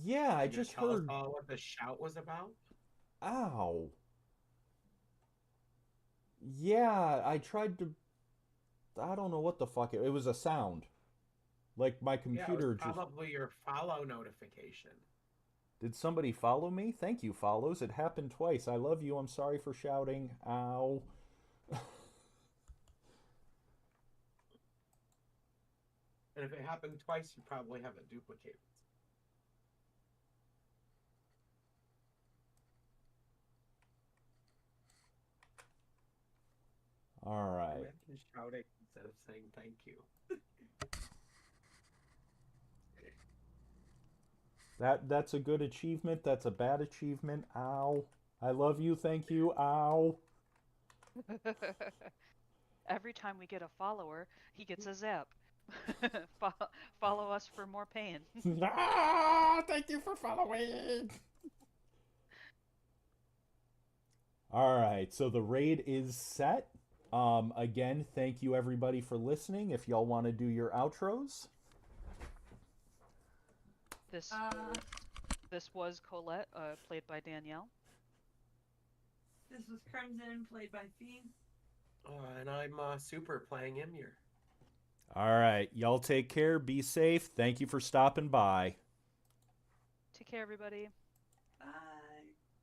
Yeah, I Can you just tell us heard... all what the shout was about? Ow. Yeah, I tried to... I don't know what the fuck... It was a sound. Like my Yeah, it computer was just... probably your follow notification. Did somebody follow me? Thank you, follows. It happened twice. I love you. I'm sorry for shouting. Ow. And if it happened twice, you probably have it duplicated. All right. Imagine shouting instead of saying thank you. That's a good achievement. That's a bad achievement. Ow. I love you. Thank you. Ow. Every time we get a follower, he gets a zap. Follow us for more pain. Ah, thank you for following. All right, so the raid is set. Again, thank you everybody for listening. If y'all want to do your outros. This was Colette, played by Danielle. This was Crimson, played by Fee. And I'm Super playing Emir. All right, y'all take care. Be safe. Thank you for stopping by. Take care, everybody. Bye.